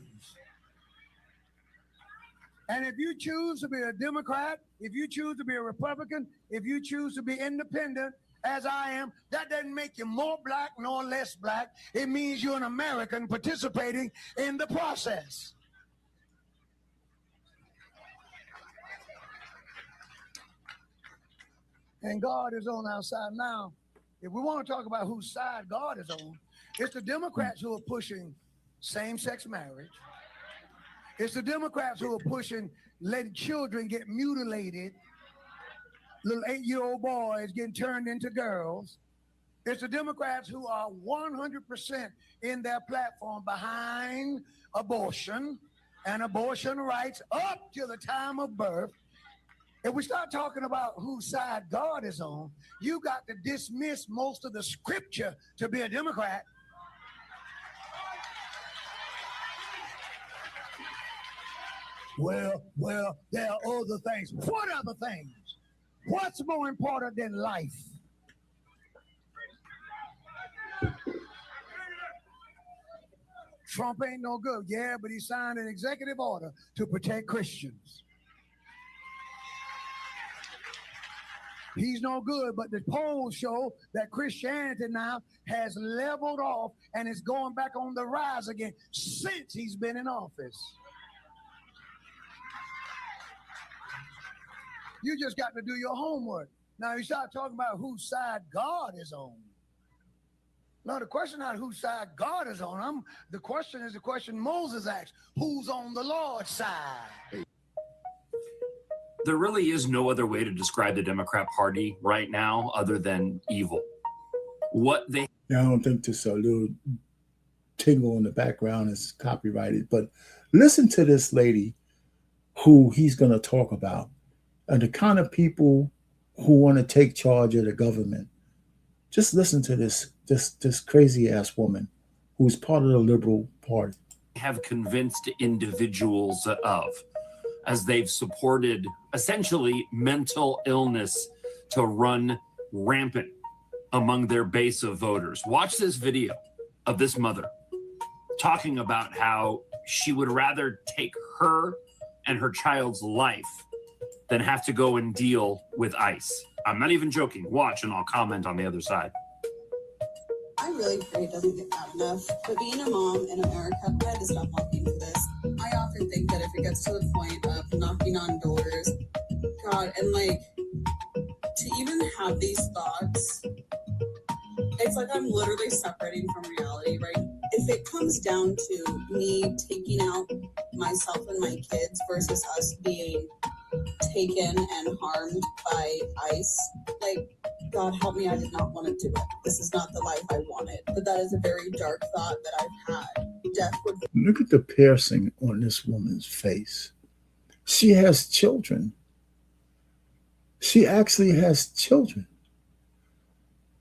And if you choose to be a Democrat, if you choose to be a Republican, if you choose to be independent, as I am, that doesn't make you more black nor less black. It means you're an American participating in the process. And God is on our side. Now, if we want to talk about whose side God is on, it's the Democrats who are pushing same-sex marriage. It's the Democrats who are pushing letting children get mutilated, little 8-year-old boys getting turned into girls. It's the Democrats who are 100% in their platform behind abortion and abortion rights up to the time of birth. If we start talking about whose side God is on, you got to dismiss most of the scripture to be a Democrat. Well, there are other things. What other things? What's more important than life? Trump ain't no good. Yeah, but he signed an executive order to protect Christians. He's no good, but the polls show that Christianity now has leveled off and is going back on the rise again since he's been in office. You just got to do your homework. Now you start talking about whose side God is on. No, the question not whose side God is on. The question is the question Moses asked. Who's on the Lord's side? There really is no other way to describe the Democrat Party right now other than evil. What they... I don't think this little tingle in the background is copyrighted, but listen to this lady who he's going to talk about. And the kind of people who want to take charge of the government. Just listen to this crazy ass woman who's part of the liberal party. Have convinced individuals of, as they've supported essentially mental illness to run rampant among their base of voters. Watch this video of this mother talking about how she would rather take her and her child's life than have to go and deal with ICE. I'm not even joking. Watch and I'll comment on the other side. I really pray it doesn't get bad enough. But being a mom in America, I had to stop walking for this. I often think that if it gets to the point of knocking on doors, God, and like to even have these thoughts, it's like I'm literally separating from reality, right? If it comes down to me taking out myself and my kids versus us being taken and harmed by ICE, like, God help me, I did not want to do it. This is not the life I wanted. But that is a very dark thought that I've had. Death would... Look at the piercing on this woman's face. She has children. She actually has children.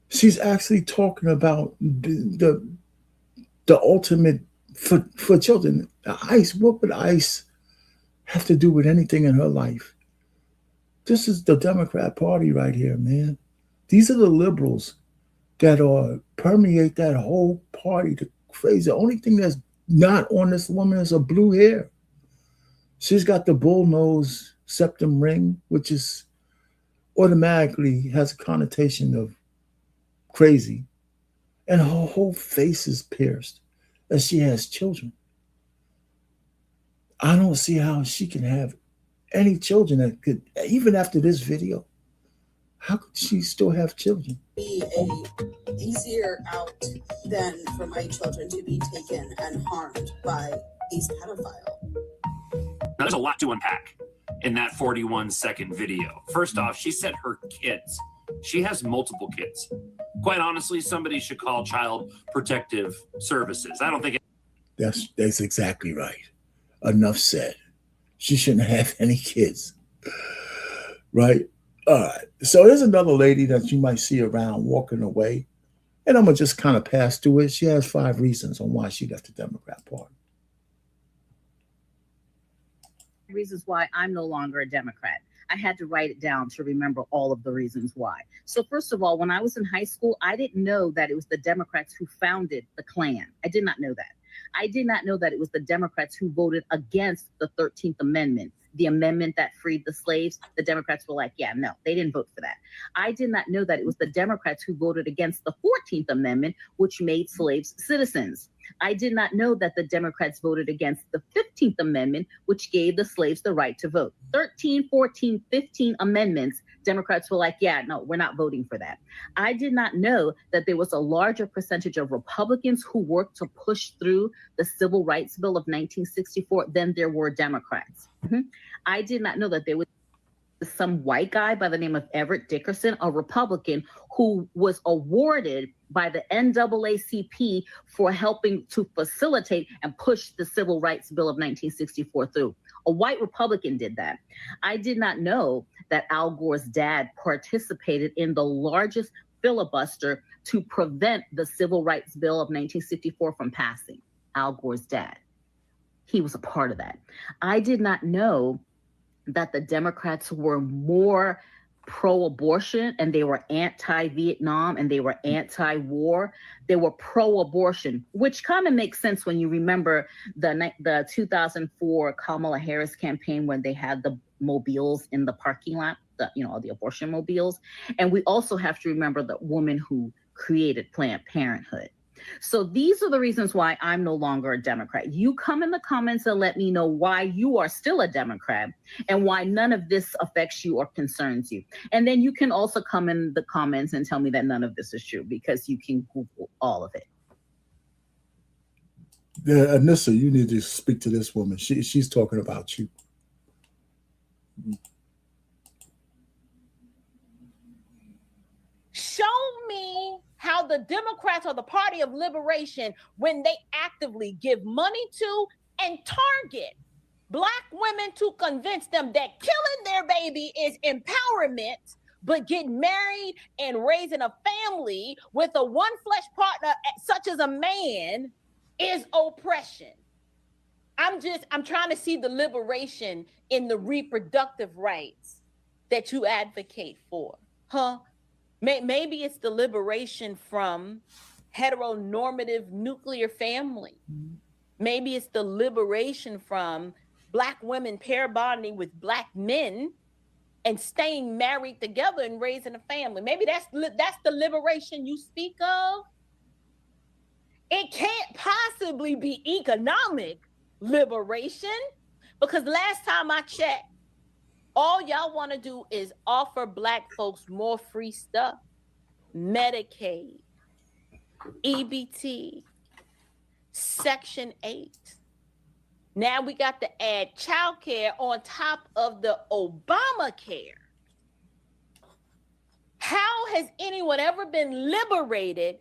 She's actually talking about the ultimate for children. ICE, what would ICE have to do with anything in her life? This is the Democrat Party right here, man. These are the liberals that permeate that whole party. The crazy. The only thing that's not on this woman is her blue hair. She's got the bullnose septum ring, which is automatically has a connotation of crazy. And her whole face is pierced. And she has children. I don't see how she can have any children that could, even after this video, how could she still have children? Be a easier out than for my children to be taken and harmed by these pedophiles. Now, there's a lot to unpack in that 41-second video. First off, she said her kids. She has multiple kids. Quite honestly, somebody should call Child Protective Services. I don't think That's exactly right. Enough said. She shouldn't have any kids. Right? All right. So there's another lady that you might see around walking away. And I'm going to just kind of pass through it. She has 5 reasons on why she left the Democrat Party. Reasons why I'm no longer a Democrat. I had to write it down to remember all of the reasons why. So first of all, when I was in high school, I didn't know that it was the Democrats who founded the Klan. I did not know that. I did not know that it was the Democrats who voted against the 13th Amendment, the amendment that freed the slaves. The Democrats were like, yeah, no, they didn't vote for that. I did not know that it was the Democrats who voted against the 14th Amendment, which made slaves citizens. I did not know that the Democrats voted against the 15th Amendment, which gave the slaves the right to vote. 13, 14, 15 amendments, Democrats were like, yeah, no, we're not voting for that. I did not know that there was a larger percentage of Republicans who worked to push through the Civil Rights Bill of 1964 than there were Democrats. I did not know that there was some white guy by the name of Everett Dickerson, a Republican, who was awarded by the NAACP for helping to facilitate and push the Civil Rights Bill of 1964 through. A white Republican did that. I did not know that Al Gore's dad participated in the largest filibuster to prevent the Civil Rights Bill of 1964 from passing. Al Gore's dad. He was a part of that. I did not know that the Democrats were more pro-abortion and they were anti-Vietnam and they were anti-war. They were pro-abortion, which kind of makes sense when you remember the 2004 Kamala Harris campaign when they had the mobiles in the parking lot, the abortion mobiles. And we also have to remember the woman who created Planned Parenthood. So these are the reasons why I'm no longer a Democrat. You come in the comments and let me know why you are still a Democrat and why none of this affects you or concerns you. And then you can also come in the comments and tell me that none of this is true, because you can Google all of it. Anissa, you need to speak to this woman. She's talking about you. Show me how the Democrats are the party of liberation when they actively give money to and target Black women to convince them that killing their baby is empowerment, but getting married and raising a family with a one flesh partner such as a man is oppression. I'm trying to see the liberation in the reproductive rights that you advocate for, huh? Maybe it's the liberation from heteronormative nuclear family. Maybe it's the liberation from Black women pair bonding with Black men and staying married together and raising a family. Maybe that's the liberation you speak of. It can't possibly be economic liberation, because last time I checked, all y'all want to do is offer Black folks more free stuff. Medicaid, EBT, Section 8. Now we got to add childcare on top of the Obamacare. How has anyone ever been liberated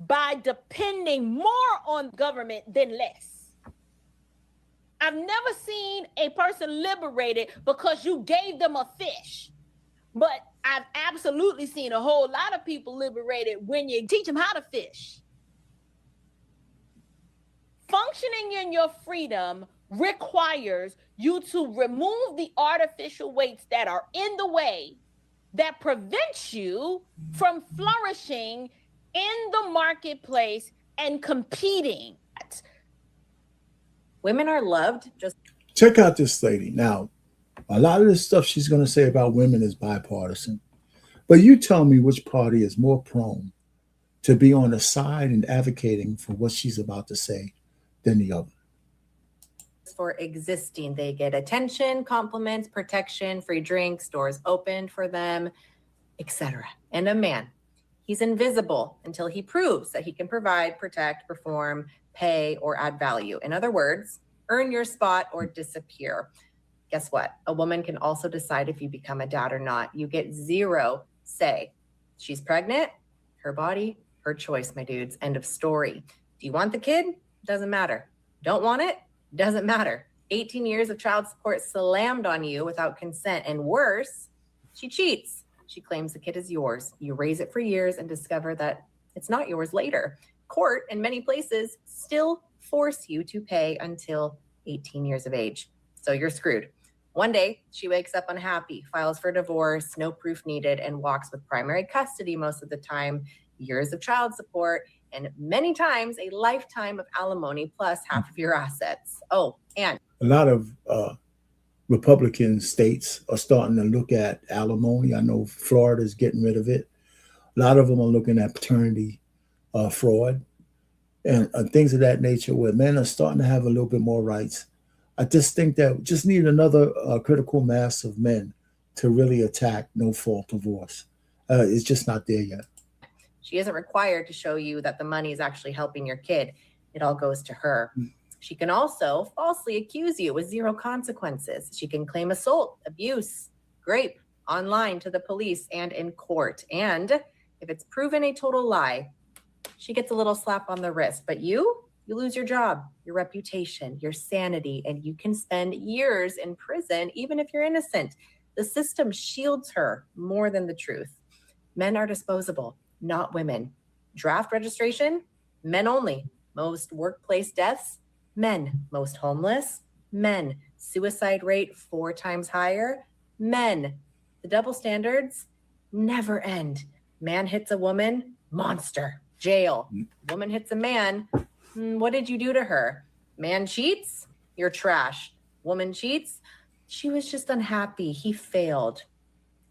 by depending more on government than less? I've never seen a person liberated because you gave them a fish, but I've absolutely seen a whole lot of people liberated when you teach them how to fish. Functioning in your freedom requires you to remove the artificial weights that are in the way that prevents you from flourishing in the marketplace and competing. Women are loved. Just check out this lady. Now, a lot of the stuff she's going to say about women is bipartisan, but you tell me which party is more prone to be on the side and advocating for what she's about to say than the other. For existing, they get attention, compliments, protection, free drinks, doors opened for them, etc. And a man, he's invisible until he proves that he can provide, protect, perform, pay, or add value. In other words, earn your spot or disappear. Guess what? A woman can also decide if you become a dad or not. You get zero say. She's pregnant, her body, her choice, my dudes. End of story. Do you want the kid? Doesn't matter. Don't want it? Doesn't matter. 18 years of child support slammed on you without consent. And worse, she cheats. She claims the kid is yours. You raise it for years and discover that It's not yours later. Court, in many places, still force you to pay until 18 years of age. So you're screwed. One day, she wakes up unhappy, files for divorce, no proof needed, and walks with primary custody most of the time, years of child support, and many times a lifetime of alimony plus half of your assets. Oh, and a lot of Republican states are starting to look at alimony. I know Florida's getting rid of it. A lot of them are looking at paternity fraud and things of that nature, where men are starting to have a little bit more rights. I just think that we just need another critical mass of men to really attack no-fault divorce. It's just not there yet. she isn't required to show you that the money is actually helping your kid. It all goes to her. She can also falsely accuse you with zero consequences. She can claim assault, abuse, rape online to the police and in court. And if it's proven a total lie, she gets a little slap on the wrist. But you lose your job, your reputation, your sanity, and you can spend years in prison, even if you're innocent. The system shields her more than the truth. Men are disposable, not women. Draft registration, men only. Most workplace deaths, men. Most homeless, men. Suicide rate 4 times higher, men. The double standards never end. Man hits a woman, monster, jail. Woman hits a man, what did you do to her? Man cheats, you're trash. Woman cheats, she was just unhappy, he failed.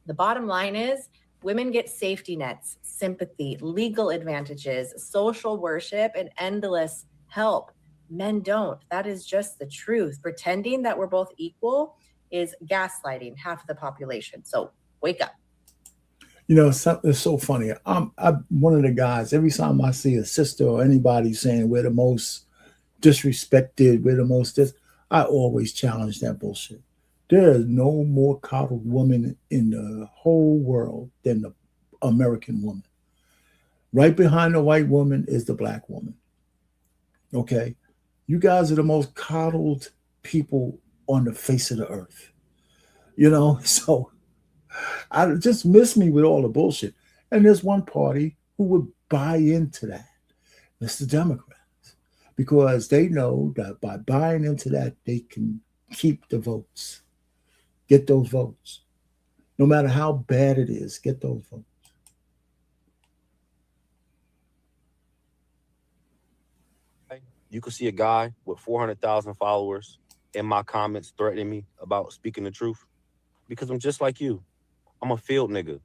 The bottom line is, women get safety nets, sympathy, legal advantages, social worship, and endless help. Men don't. That is just the truth. Pretending that we're both equal is gaslighting half the population. So wake up. You know, it's so funny. I'm one of the guys, every time I see a sister or anybody saying we're the most disrespected, we're the most this, I always challenge that bullshit. There is no more coddled woman in the whole world than the American woman. Right behind the white woman is the black woman. Okay? You guys are the most coddled people on the face of the earth. You know, so I just miss me with all the bullshit. And there's one party who would buy into that. It's the Democrats. Because they know that by buying into that, they can keep the votes. Get those votes. No matter how bad it is, get those votes. You could see a guy with 400,000 followers in my comments threatening me about speaking the truth because I'm just like you. I'm a field nigga,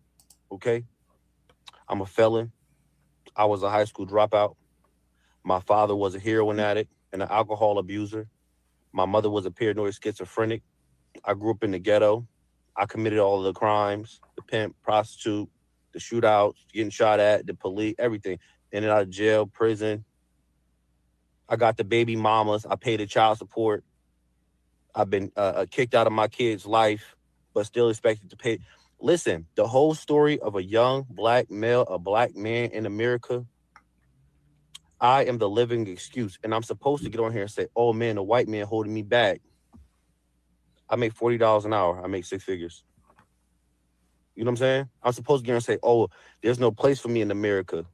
okay? I'm a felon. I was a high school dropout. My father was a heroin addict and an alcohol abuser. My mother was a paranoid schizophrenic. I grew up in the ghetto. I committed all of the crimes, the pimp, prostitute, the shootouts, getting shot at, the police, everything. In and out of jail, prison. I got the baby mamas. I paid the child support. I've been kicked out of my kid's life, but still expected to pay. Listen, the whole story of a young black male, a black man in America, I am the living excuse. And I'm supposed to get on here and say, oh man, the white man holding me back. I make $40 an hour. I make 6 figures. You know what I'm saying? I'm supposed to get on and say, oh, there's no place for me in America.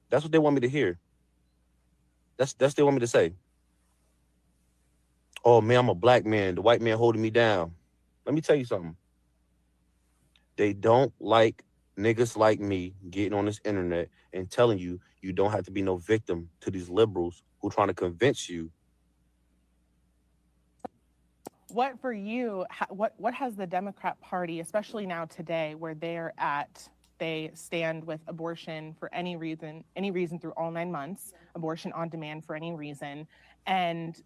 That's what they want me to hear. That's what they want me to say. Oh man, I'm a black man. The white man holding me down. Let me tell you something. They don't like niggas like me getting on this internet and telling you you don't have to be no victim to these liberals who are trying to convince you. What for you, what has the Democrat Party, especially now today, where they stand with abortion for any reason through all 9 months, abortion on demand for any reason. And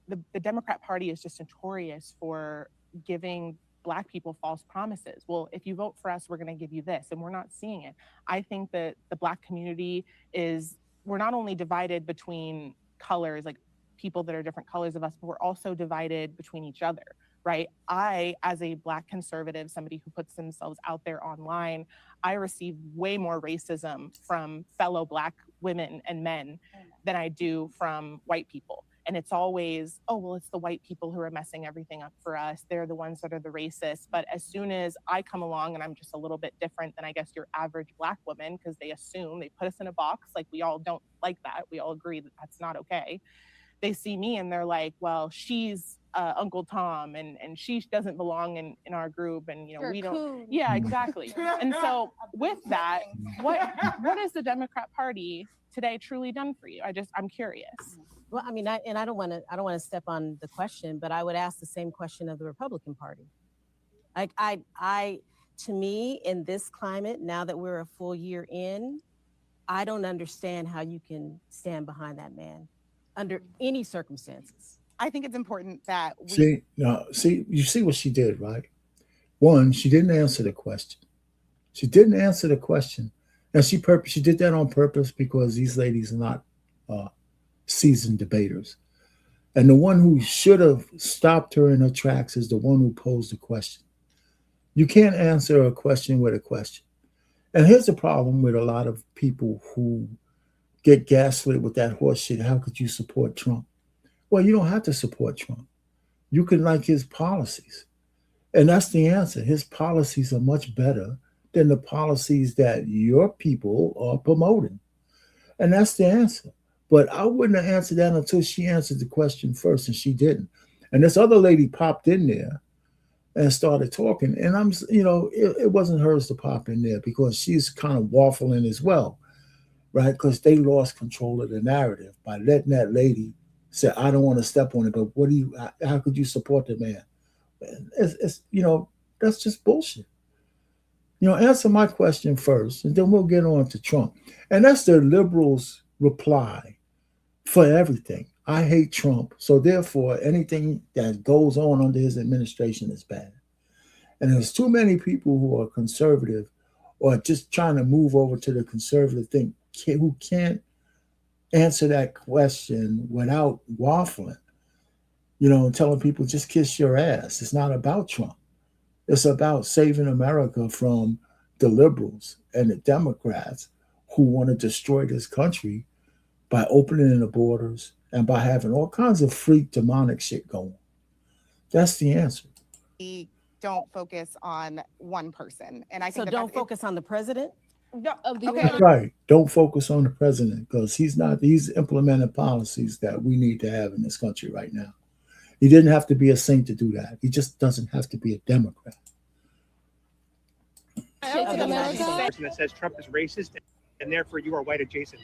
the Democrat Party is just notorious for giving Black people false promises. Well, if you vote for us, we're going to give you this, and we're not seeing it. I think that the Black community we're not only divided between colors, like people that are different colors of us, but we're also divided between each other, right? I, as a Black conservative, somebody who puts themselves out there online, I receive way more racism from fellow Black women and men than I do from white people. And it's always, oh, well, it's the white people who are messing everything up for us. They're the ones that are the racists. But as soon as I come along and I'm just a little bit different than I guess your average Black woman, because they assume, they put us in a box, like we all don't like that. We all agree that that's not okay. They see me and they're like, well, she's Uncle Tom and she doesn't belong in our group. And, you know, we don't. Yeah, exactly. And so with that, what has the Democrat Party today truly done for you? I'm curious. Well, I mean, I don't want to step on the question, but I would ask the same question of the Republican Party. Like to me, in this climate, now that we're a full year in, I don't understand how you can stand behind that man under any circumstances. I think it's important that you see what she did, right? One, she didn't answer the question. She didn't answer the question. Now she did that on purpose because these ladies are not seasoned debaters. And the one who should have stopped her in her tracks is the one who posed the question. You can't answer a question with a question. And here's the problem with a lot of people who get gaslit with that horse shit. How could you support Trump? Well, you don't have to support Trump. You can like his policies. And that's the answer. His policies are much better than the policies that your people are promoting. And that's the answer. But I wouldn't have answered that until she answered the question first, and she didn't. And this other lady popped in there and started talking. And it wasn't hers to pop in there because she's kind of waffling as well, right? Because they lost control of the narrative by letting that lady say, I don't want to step on it, but how could you support the man? It's that's just bullshit. Answer my question first, and then we'll get on to Trump. And that's the liberals' reply for everything. I hate Trump, so therefore anything that goes on under his administration is bad. And there's too many people who are conservative or just trying to move over to the conservative thing who can't answer that question without waffling, and telling people just kiss your ass. It's not about Trump. It's about saving America from the liberals and the Democrats who want to destroy this country by opening the borders and by having all kinds of freak demonic shit going. That's the answer. We don't focus on one person. And I think so don't focus on the president? No, okay. Right. Don't focus on the president because he's implementing policies that we need to have in this country right now. He didn't have to be a saint to do that. He just doesn't have to be a Democrat. Person that says Trump is racist and therefore you are white adjacent.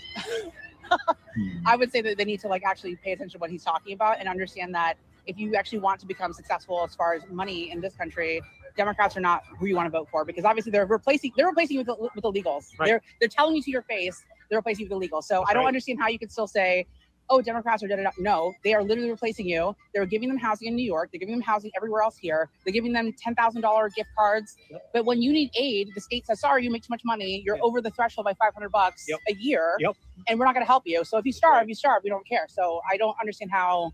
I would say that they need to actually pay attention to what he's talking about and understand that if you actually want to become successful as far as money in this country, Democrats are not who you want to vote for because obviously they're replacing you with illegals. Right. They're telling you to your face they're replacing you with illegals. So I don't understand how you could still say, oh, Democrats are da-da-da. No, they are literally replacing you. They're giving them housing in New York. They're giving them housing everywhere else here. They're giving them $10,000 gift cards. Yep. But when you need aid, the state says, sorry, you make too much money. You're over the threshold by $500 a year. Yep. And we're not going to help you. So if you starve, you starve. We don't care. So I don't understand how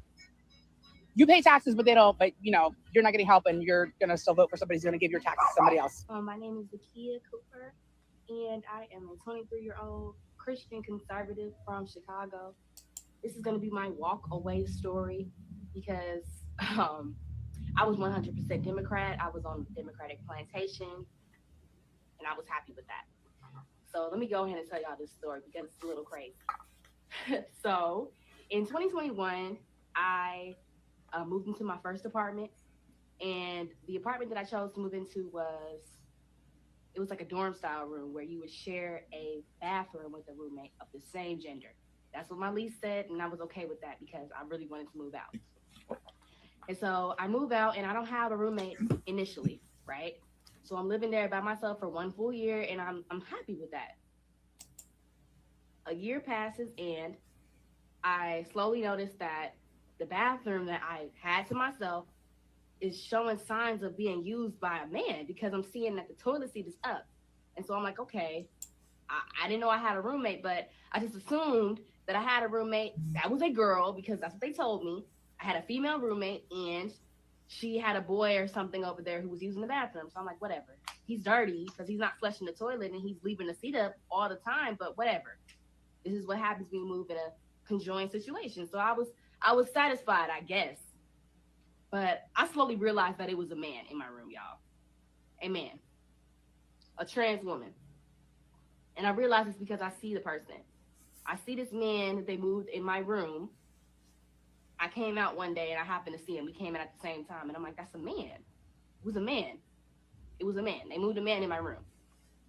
you pay taxes, but they don't. But, you're not getting help and you're going to still vote for somebody who's going to give your taxes to somebody else. My name is Zakia Cooper, and I am a 23-year-old Christian conservative from Chicago. This is going to be my walk away story because I was 100% Democrat. I was on the Democratic plantation and I was happy with that. So let me go ahead and tell y'all this story because it's a little crazy. So in 2021, I moved into my first apartment, and the apartment that I chose to move into was like a dorm style room where you would share a bathroom with a roommate of the same gender. That's what my lease said, and I was okay with that because I really wanted to move out. And so I move out, and I don't have a roommate initially, right? So I'm living there by myself for 1 full year, and I'm happy with that. A year passes, and I slowly notice that the bathroom that I had to myself is showing signs of being used by a man because I'm seeing that the toilet seat is up. And so I'm like, okay, I didn't know I had a roommate, but I just assumed that I had a roommate that was a girl because that's what they told me. I had a female roommate and she had a boy or something over there who was using the bathroom. So I'm like, whatever. He's dirty because he's not flushing the toilet and he's leaving the seat up all the time, but whatever. This is what happens when you move in a conjoined situation. So I I was satisfied, I guess. But I slowly realized that it was a man in my room, y'all. A man. A trans woman. And I realized it's because I see the person. I see this man that they moved in my room. I came out one day and I happened to see him. We came out at the same time. And I'm like, that's a man. It was a man. It was a man. They moved a man in my room.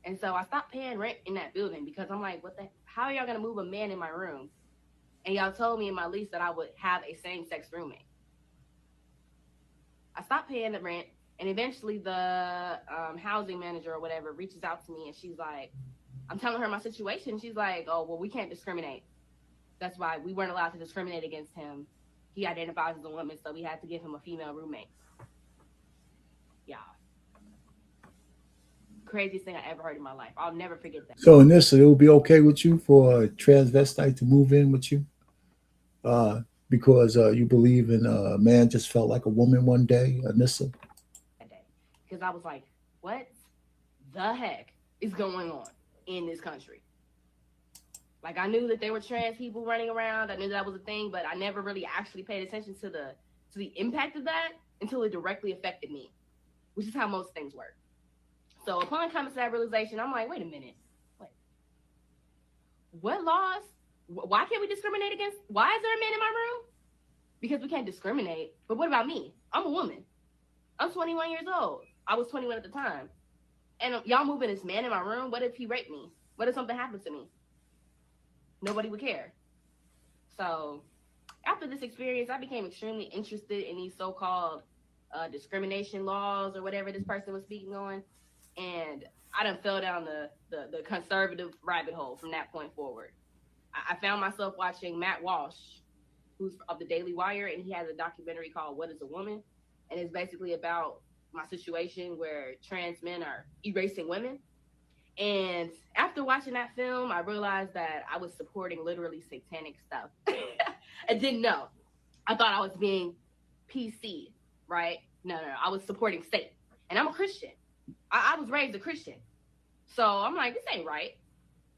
And so I stopped paying rent in that building because I'm like, how are y'all going to move a man in my room? And y'all told me in my lease that I would have a same-sex roommate. I stopped paying the rent, and eventually the housing manager or whatever reaches out to me, and she's like, I'm telling her my situation. She's like, oh, well, we can't discriminate. That's why we weren't allowed to discriminate against him. He identifies as a woman, so we had to give him a female roommate. Yeah. Craziest thing I ever heard in my life. I'll never forget that. So, Anissa, it would be okay with you for a transvestite to move in with you? Because you believe in a man just felt like a woman one day, Anissa? Because I was like, what the heck is going on in this country? Like, I knew that there were trans people running around. I knew that was a thing, but I never really actually paid attention to the impact of that until it directly affected me, which is how most things work. So upon coming to that realization, I'm like, wait a minute. What laws? Why can't we discriminate against? Why is there a man in my room? Because we can't discriminate. But what about me? I'm a woman. I'm 21 years old. I was 21 at the time. And y'all moving this man in my room? What if he raped me? What if something happened to me? Nobody would care. So after this experience, I became extremely interested in these so-called discrimination laws or whatever this person was speaking on. And I done fell down the conservative rabbit hole from that point forward. I found myself watching Matt Walsh, who's of the Daily Wire, and he has a documentary called What is a Woman? And it's basically about my situation where trans men are erasing women. And after watching that film, I realized that I was supporting literally satanic stuff. I didn't know. I thought I was being PC, right? No, I was supporting Satan. And I'm a Christian. I was raised a Christian. So I'm like, this ain't right.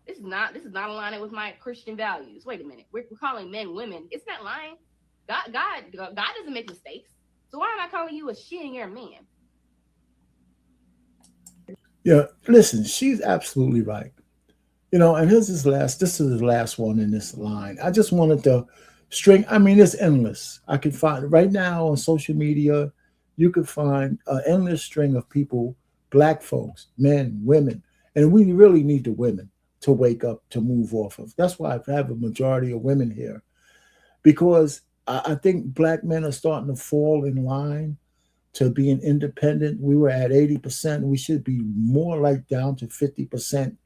This is not aligning with my Christian values. Wait a minute. We're calling men women. It's not lying. God doesn't make mistakes. So why am I calling you a she and you're a man? Yeah, listen, she's absolutely right. And this is the last one in this line. I just wanted to it's endless. I can find right now on social media, you could find an endless string of people, Black folks, men, women, and we really need the women to wake up, to move off of. That's why I have a majority of women here, because I think Black men are starting to fall in line to being independent. We were at 80%. We should be more like down to 50%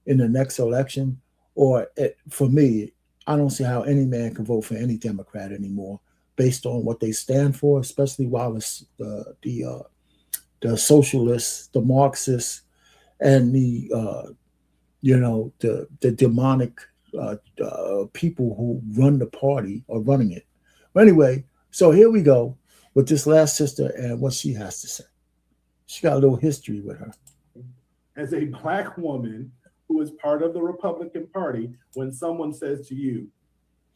in the next election. For me, I don't see how any man can vote for any Democrat anymore based on what they stand for, especially while the socialists, the Marxists, and the demonic people who run the party are running it. But anyway, so here we go with this last sister and what she has to say. She got a little history with her. As a Black woman who is part of the Republican Party, when someone says to you,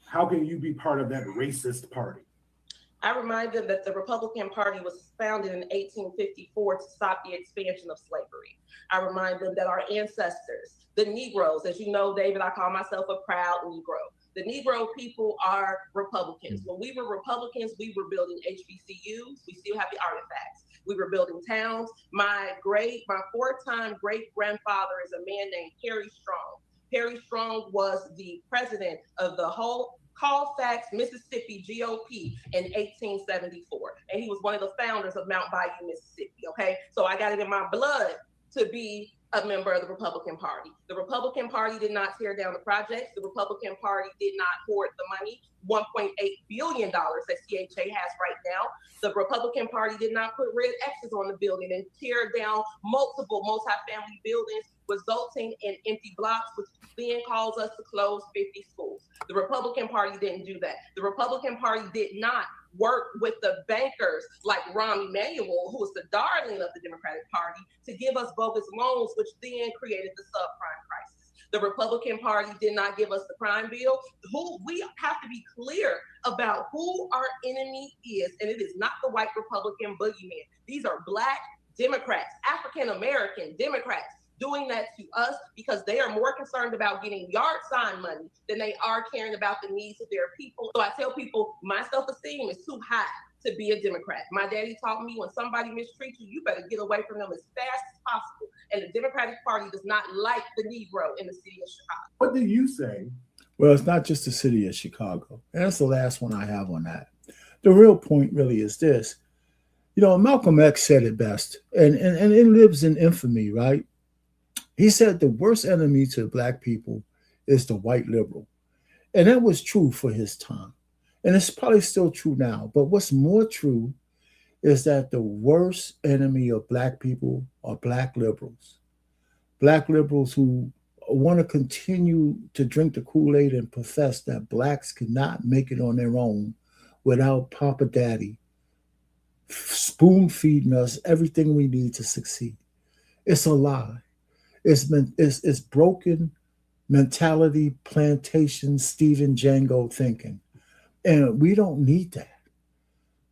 how can you be part of that racist party? I remind them that the Republican Party was founded in 1854 to stop the expansion of slavery. I remind them that our ancestors, the Negroes, as you know, David, I call myself a proud Negro. The Negro people are Republicans. When we were Republicans, we were building HBCUs. We still have the artifacts. We were building towns. My four-time great-grandfather is a man named Perry Strong. Perry Strong was the president of the whole Colfax, Mississippi GOP in 1874. And he was one of the founders of Mount Bayou, Mississippi, okay? So I got it in my blood to be a member of the Republican Party. The Republican Party did not tear down the projects. The Republican Party did not hoard the money, $1.8 billion that CHA has right now. The Republican Party did not put red X's on the building and tear down multiple multifamily buildings, resulting in empty blocks, which then calls us to close 50 schools. The Republican Party didn't do that. The Republican Party did not work with the bankers like Rahm Emanuel, who was the darling of the Democratic Party, to give us bogus loans, which then created the subprime crisis. The Republican Party did not give us the crime bill. We have to be clear about who our enemy is, and it is not the white Republican boogeyman. These are Black Democrats, African-American Democrats, doing that to us because they are more concerned about getting yard sign money than they are caring about the needs of their people. So I tell people, my self-esteem is too high to be a Democrat. My daddy taught me when somebody mistreats you, you better get away from them as fast as possible. And the Democratic Party does not like the Negro in the city of Chicago. What do you say? Well, it's not just the city of Chicago. And that's the last one I have on that. The real point really is this. You know, Malcolm X said it best, and it lives in infamy, right? He said the worst enemy to Black people is the white liberal. And that was true for his time. And it's probably still true now. But what's more true is that the worst enemy of Black people are Black liberals. Black liberals who want to continue to drink the Kool-Aid and profess that Blacks cannot make it on their own without Papa Daddy spoon feeding us everything we need to succeed. It's a lie. It's broken mentality, plantation, Stephen Django thinking. And we don't need that.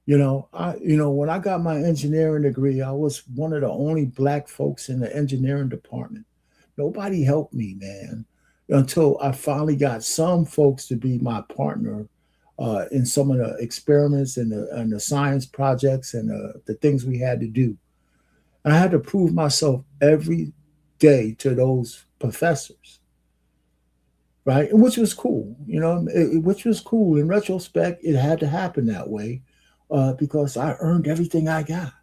When I got my engineering degree, I was one of the only Black folks in the engineering department. Nobody helped me, man, until I finally got some folks to be my partner in some of the experiments and the science projects and the things we had to do. And I had to prove myself every day to those professors, right? Which was cool, which was cool. In retrospect, it had to happen that way because I earned everything I got.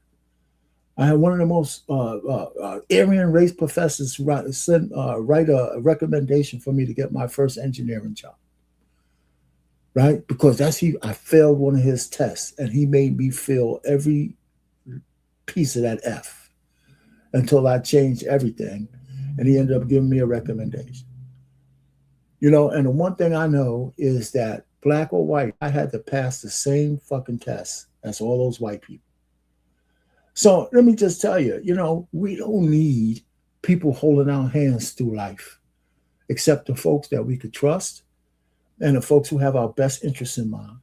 I had one of the most Aryan race professors write a recommendation for me to get my first engineering job, right? Because I failed one of his tests and he made me feel every piece of that F until I changed everything. And he ended up giving me a recommendation. And the one thing I know is that Black or white, I had to pass the same fucking test as all those white people. So let me just tell you, we don't need people holding our hands through life, except the folks that we could trust and the folks who have our best interests in mind.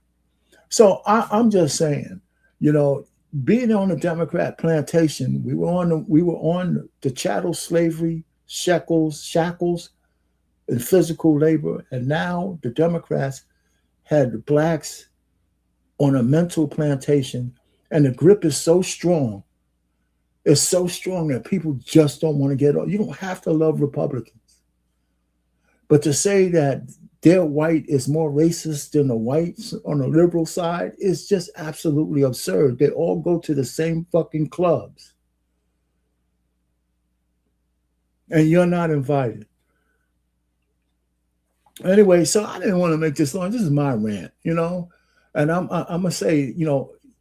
So I'm just saying, being on the Democrat plantation, we were on the chattel slavery, shackles, and physical labor, and now the Democrats had the Blacks on a mental plantation, and the grip is so strong. It's so strong that people just don't want to get off. You don't have to love Republicans, but to say that their white is more racist than the whites on the liberal side is just absolutely absurd. They all go to the same fucking clubs. And you're not invited. Anyway, so I didn't want to make this long. This is my rant, And I'm going to say,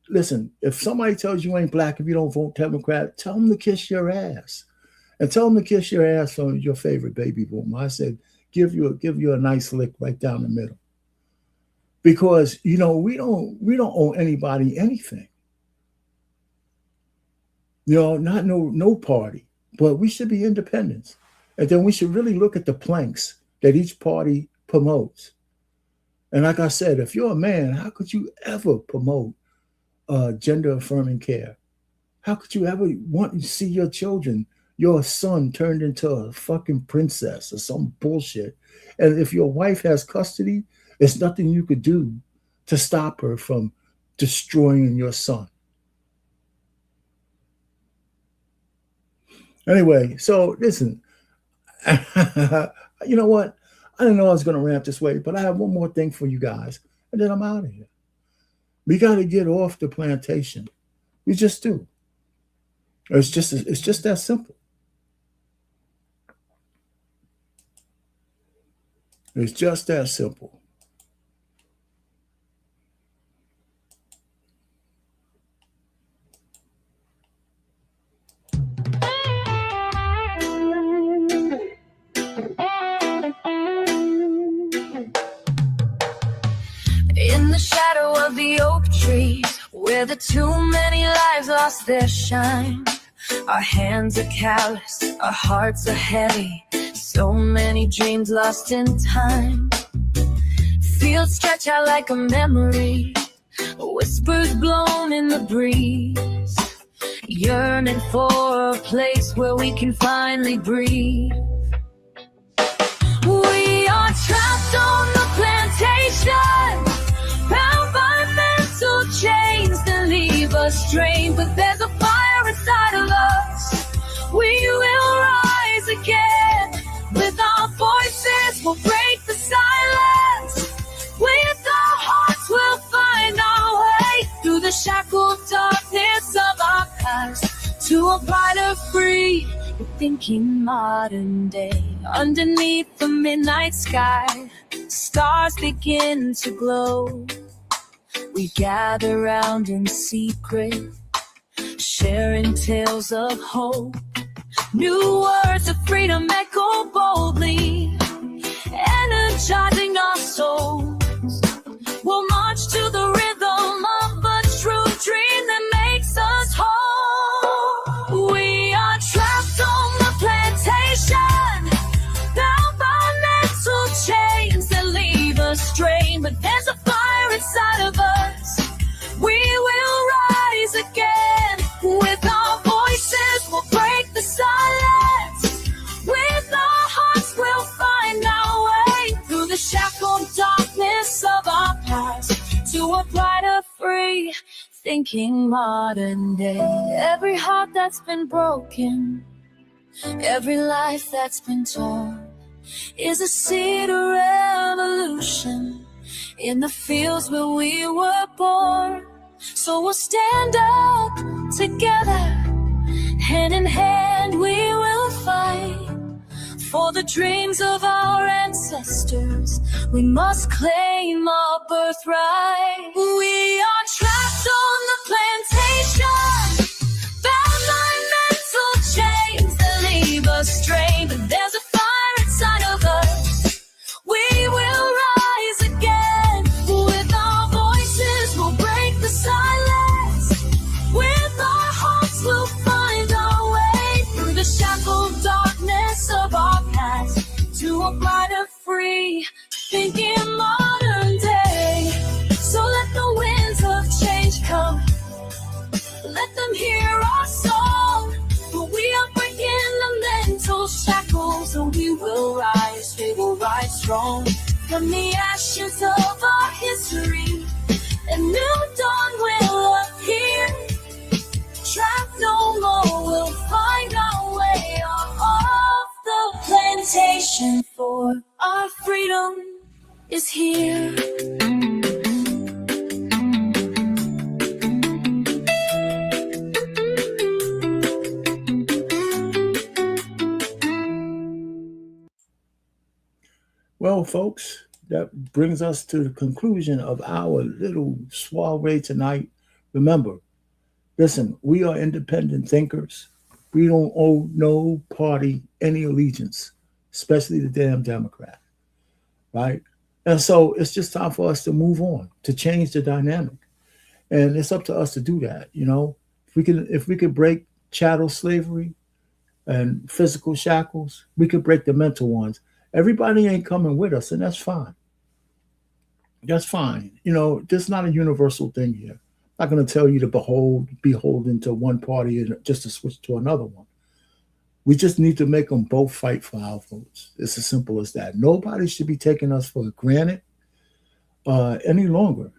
listen, if somebody tells you ain't Black if you don't vote Democrat, tell them to kiss your ass. And tell them to kiss your ass on your favorite baby boomer. I said, give you a nice lick right down the middle. Because, we don't owe anybody anything. Not no party. But we should be independents. And then we should really look at the planks that each party promotes. And like I said, if you're a man, how could you ever promote gender affirming care? How could you ever want to see your children, your son turned into a fucking princess or some bullshit? And if your wife has custody, there's nothing you could do to stop her from destroying your son. Anyway, so listen, you know what? I didn't know I was going to rant this way, but I have one more thing for you guys, and then I'm out of here. We got to get off the plantation. We just do. It's just that simple. It's just that simple. In the shadow of the oak trees, where the too many lives lost their shine, our hands are callous, our hearts are heavy. So many dreams lost in time. Fields stretch out like a memory, whispers blown in the breeze, yearning for a place where we can finally breathe. We are trapped on the plantation, bound by mental chains that leave us drained. But there's a fire inside of us. We will rise again. With our voices, we'll break the silence. With our hearts, we'll find our way through the shackled darkness of our past to a brighter, free, thinking modern day. Underneath the midnight sky, stars begin to glow. We gather round in secret, sharing tales of hope. New words of freedom echo boldly, energizing our souls. We'll march to the rhythm of a true dream that makes us whole. We are trapped on the plantation, bound by mental chains that leave us strained. But there's a fire inside of us. We will rise again. With our voices, we'll break the silence. With our hearts, we'll find our way through the shackled darkness of our past to a brighter, free, thinking modern day. Every heart that's been broken, every life that's been torn, is a seed of revolution in the fields where we were born. So we'll stand up together, hand in hand we will fight for the dreams of our ancestors. We must claim our birthright. We are trapped on the plantation, bound by mental chains that leave us strained. But there's a fire inside of us. We will rise again. With our voices, we'll break the silence. With our hearts, we'll find our way through the shackled darkness of our past to a brighter, free, thinking modern day. So let the winds of change come, let them hear our song. For we are breaking the mental shackles, and we will rise strong. From the ashes of our history, a new dawn will appear. Trapped no more, we'll find our way off the plantation, for our freedom is here. Well, folks, that brings us to the conclusion of our little soiree tonight. Remember, listen, we are independent thinkers. We don't owe no party any allegiance, especially the damn Democrat, right? And so it's just time for us to move on, to change the dynamic. And it's up to us to do that, you know. If we could break chattel slavery and physical shackles, we could break the mental ones. Everybody ain't coming with us, and that's fine. That's fine. You know, this is not a universal thing here. I'm not going to tell you to beholden to one party and just to switch to another one. We just need to make them both fight for our votes. It's as simple as that. Nobody should be taking us for granted any longer.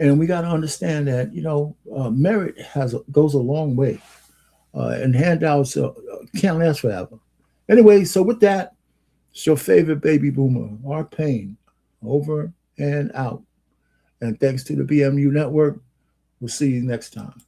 And we got to understand that, you know, merit goes a long way. And handouts can't last forever. Anyway, so with that, it's your favorite baby boomer, Art Payne, over and out. And thanks to the BMU Network, we'll see you next time.